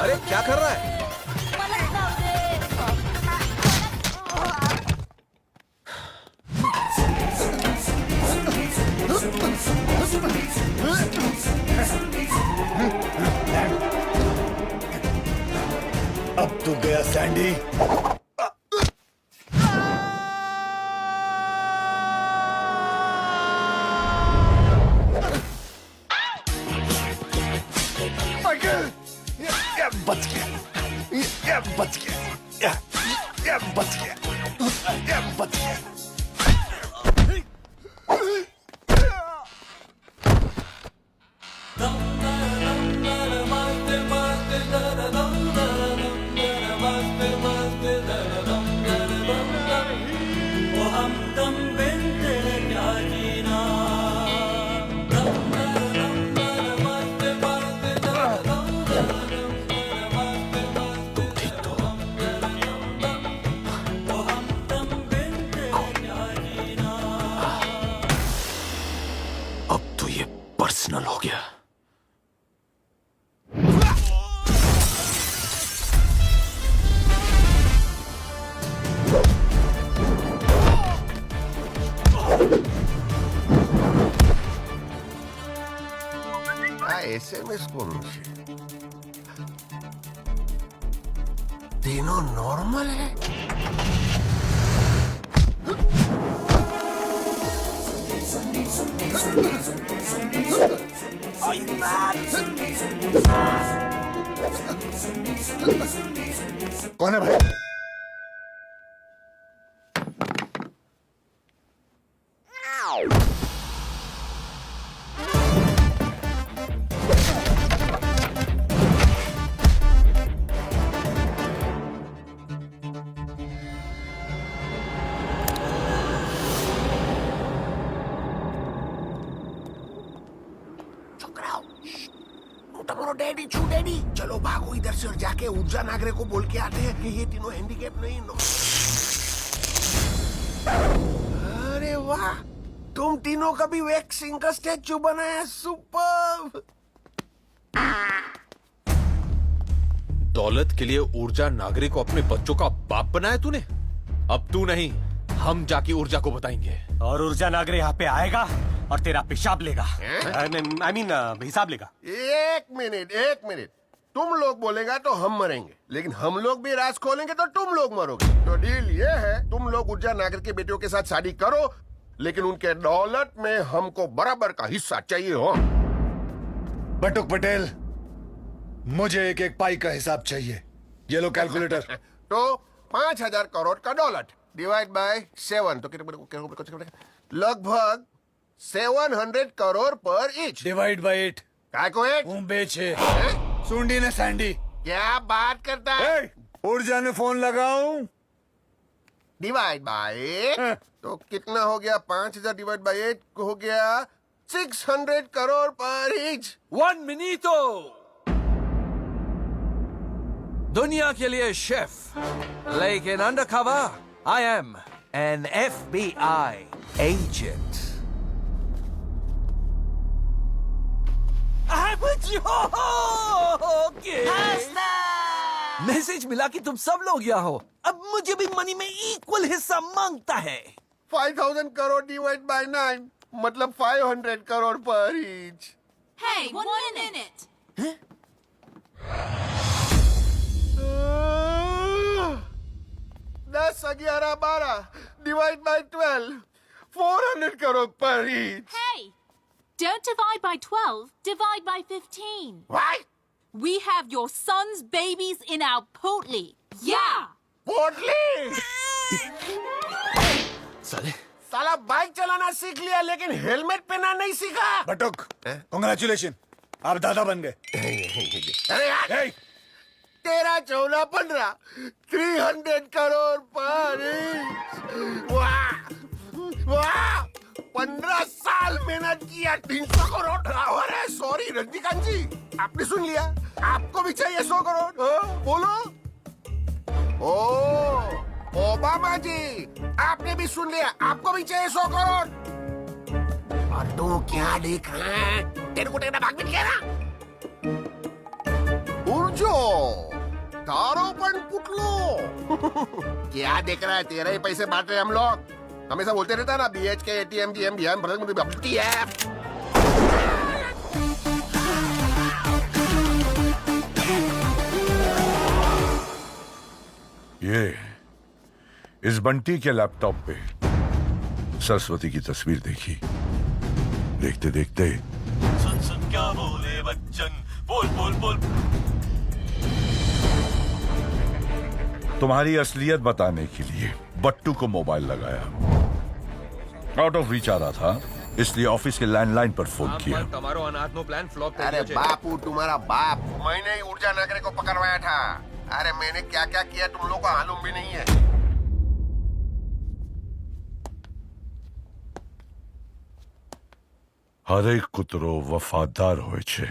अरे क्या कर रहा है? अब तू गया सैंडी। माइकल, ये बच गया, ये बच गया, ये बच गया, ये बच गया। अब तो ये पर्सनल हो गया। SMS कौन से? तीनों नॉर्मल है। कौन है भाई? डैडी छू डैडी, चलो भागो इधर से और जाके ऊर्जा नागरे को बोल के आते हैं कि ये तीनों हैंडीकैप नहीं नो। अरे वाह, तुम तीनों का भी वैक्सिंग का स्टैचू बनाया, सुपर। दौलत के लिए ऊर्जा नागरिक को अपने बच्चों का बाप बनाया तूने। अब तू नहीं, हम जाके ऊर्जा को बताएंगे। और ऊर्जा नागरे यहाँ पे आएगा और तेरा पेशाब लेगा। I mean, हिसाब लेगा। एक मिनट, तुम लोग बोलेगा तो हम मरेंगे, लेकिन हम लोग भी राज खोलेंगे तो तुम लोग मरोगे। तो डील ये है, तुम लोग ऊर्जा नागर के बेटियों के साथ शादी करो, लेकिन उनके दौलत में हमको बराबर का हिस्सा चाहिए हो। बटुक पटेल, मुझे एक एक पाई का हिसाब चाहिए। ये लो कैलकुलेटर। तो 5,000 करोड़ का दौलत डिवाइड बाय 7 तो कितना? लगभग 700 करोड़ पर ईच। Divide by 8। काय को 8? बेचे सुंडी ने सैंडी। क्या बात करता है? ऊर्जा ने फोन लगाऊं? डिवाइड बाय 8 तो कितना हो गया? 5,000 डिवाइड बाय 8 हो गया 600 करोड़ पर ईच। 1 मिनटो। दुनिया के लिए शेफ, लेकिन undercover I am an FBI agent. Message मिला कि तुम सब लोग यहाँ हो। अब मुझे भी मनी में इक्वल हिस्सा मांगता है। 5,000 करोड़ डिवाइड बाय 9 मतलब 500 करोड़ पर each. Hey, 1 minute. 12 divide by 12 400 crore पर each. Hey! Don't divide by 12, divide by 15. Why? We have your son's babies in our potli. Yeah! पोटली. साला बाइक चलाना सीख लिया लेकिन हेलमेट पहनना नहीं सीखा. बटुक, कांग्रेचुलेशन, आप दादा बन गए. अरे यार, 13, 14, 15 300 करोड़ पर ईच. वाह वाह, 15 साल मेहनत किया 300 करोड़. अरे सॉरी रजनीकांत जी, आपने सुन लिया. आपको भी चाहिए 100 करोड़. बोलो. ओ ओबामा जी, आपने भी सुन लिया. आपको भी चाहिए 100 करोड़. और तू क्या देख रहा है? तेरे को तेरा भाग मिल गया ना. उर्जो तारो पण पुटलो. क्या देख रहा है? तेरे ही पैसे बांट रहे हम लोग. हमेशा बोलते रहता है ना, BHK ATM GM बिहान भरत मुझे बपती है. ये इस बंटी के लैपटॉप पे सरस्वती की तस्वीर देखी. देखते देखते सुन सुन क्या बोले बच्चन, बोल बोल बोल. तुम्हारी असलियत बताने के लिए बट्टू को मोबाइल लगाया. आउट ऑफ रीच आ रहा था, इसलिए ऑफिस के लैंडलाइन पर फोन किया. તમારો અનાજનો પ્લાન ફ્લોપ થઈ अरे ગયો છે. बापू, तुम्हारा बाप मैंने ही ऊर्जा नगरे को पकड़वाया था. अरे मैंने क्या क्या किया तुम लोग को मालूम भी नहीं है. હરેક કૂતરો વફાદાર હોય છે,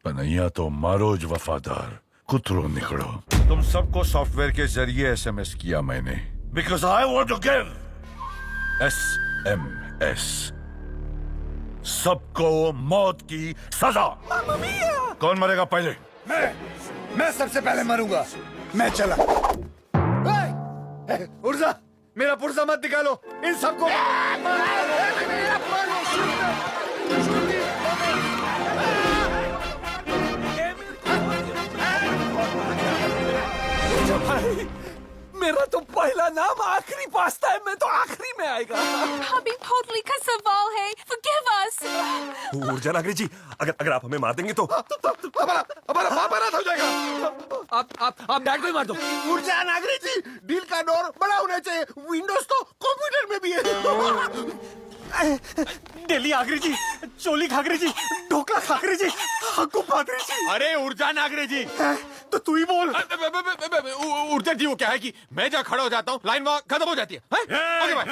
પણ અહીંયા તો મારો જ વફાદાર કૂતરો निकलो. तुम सबको सॉफ्टवेयर के जरिए SMS किया मैंने, because I want to give SMS. सबको मौत की सजा. कौन मरेगा पहले? मैं सबसे पहले मरूंगा. मैं चला. उर्जा, मेरा पुर्जा मत निकालो. इन सबको भाई, मेरा तो पहला नाम आखिरी पास्ता है. मैं तो आखिरी में आएगा. अभी पोटली का सवाल है. Forgive us. ऊर्जा नागरी जी, अगर आप हमें मार देंगे तो हमारा बाप अनाथ हो जाएगा. आप डैड को ही मार दो. ऊर्जा नागरी जी, दिल का डोर बड़ा होना चाहिए. विंडोज तो कंप्यूटर में भी है. डेली आगरी जी, चोली खागरी जी, ढोकला खागरी जी, हक्कू पादरी जी. अरे ऊर्जा नागरे जी, तो तू ही बोल. ऊर्जा जी, वो क्या है कि मैं जहाँ खड़ा हो जाता हूँ लाइन वहाँ खत्म हो जाती है. आगे भाई.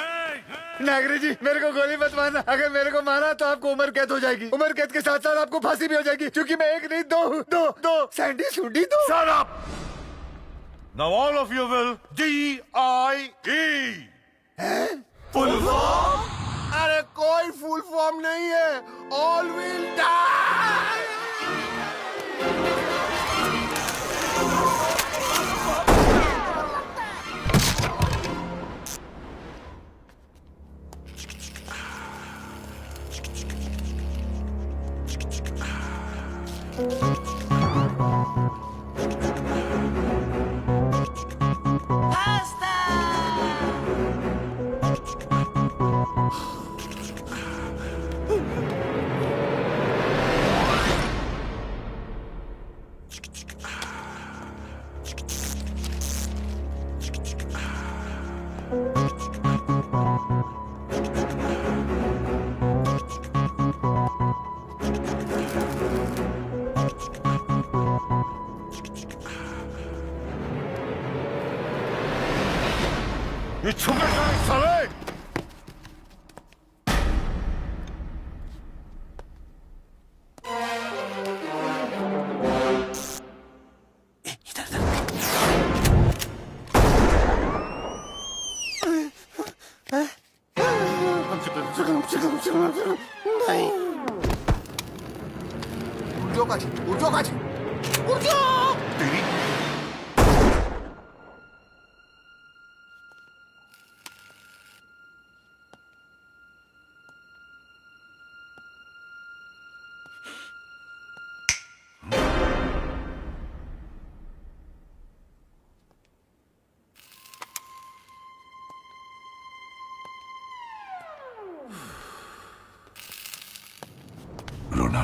नागरी जी, मेरे को गोली मत मारना. अगर मेरे को मारा तो आपको उम्र कैद हो जाएगी. उम्र कैद के साथ साथ आपको फांसी भी हो जाएगी, क्योंकि मैं एक नहीं दो सैंडी सुंडी दो. Shut up! Now all of you will DIE. Full form? अरे कोई फुल फॉर्म नहीं है. All will die. ये छुपे साले. नहीं. उर्जो काची. तेरी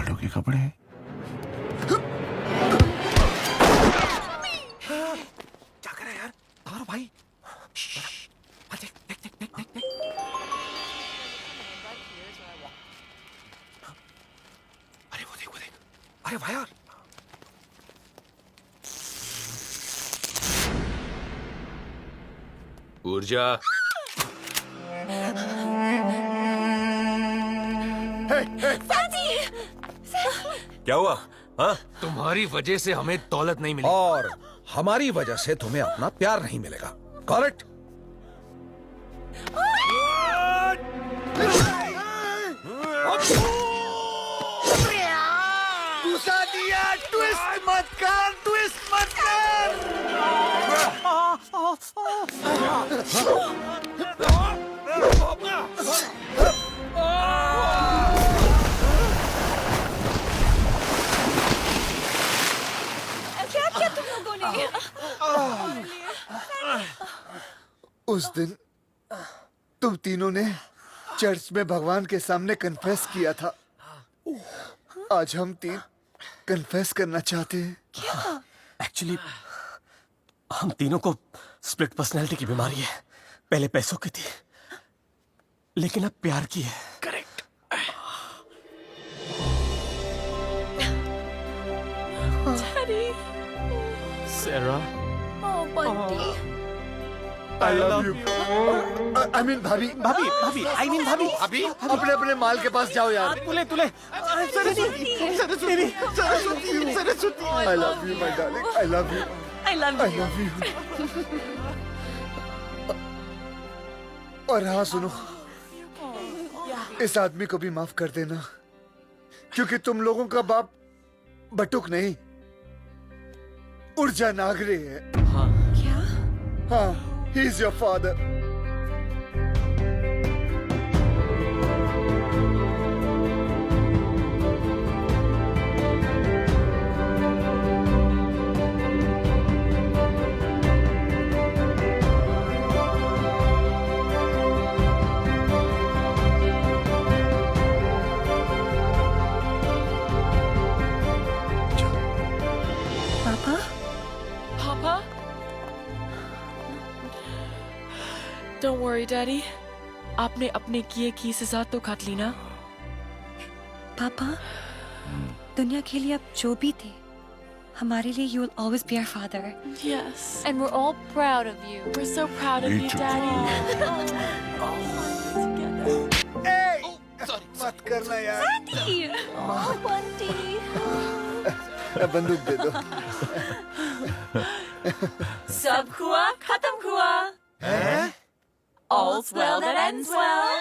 लाडो के कपड़े। क्या करे यार? और भाई देख देख देख देख देख देख। अरे वो देख वो देख। अरे भाई यार ऊर्जा क्या हुआ? हाँ? तुम्हारी वजह से हमें दौलत नहीं मिली और हमारी वजह से तुम्हें अपना प्यार नहीं मिलेगा। करेक्ट? घुसा दिया। ट्विस्ट मत कर, ट्विस्ट मत कर। क्या किया तुम लोगों ने? उस दिन तुम तीनों ने चर्च में भगवान के सामने कन्फेस किया था। आज हम तीन कन्फेस करना चाहते हैं। क्या? एक्चुअली हम तीनों को स्प्लिट पर्सनैलिटी की बीमारी है। पहले पैसों की थी, लेकिन अब प्यार की है। Correct. Daddy. Sarah. Oh, Bunty. I love you. I mean भाभी। भाभी भाभी I mean भाभी। अभी अपने अपने माल के पास जाओ यार। तुले तुले। Saraswati Saraswati Saraswati. I love you my darling. I love you. I love I you. love you. और हाँ सुनो, इस आदमी को भी माफ कर देना, क्योंकि तुम लोगों का बाप बटुक नहीं, ऊर्जा नागरे है। क्या? हाँ, he is your father. पापा? Papa? Don't worry, Daddy. आपने अपने किए की सजा तो काट ली ना? पापा, दुनिया के लिए अब जो भी थे, हमारे लिए you will always be our father. Yes. And we're all proud of you. We're so proud of Me you, too. Daddy. मत करना यार। Sandy! Oh, Bunty. बंदूक दे दो। सब हुआ, खत्म हुआ. All's well that ends well.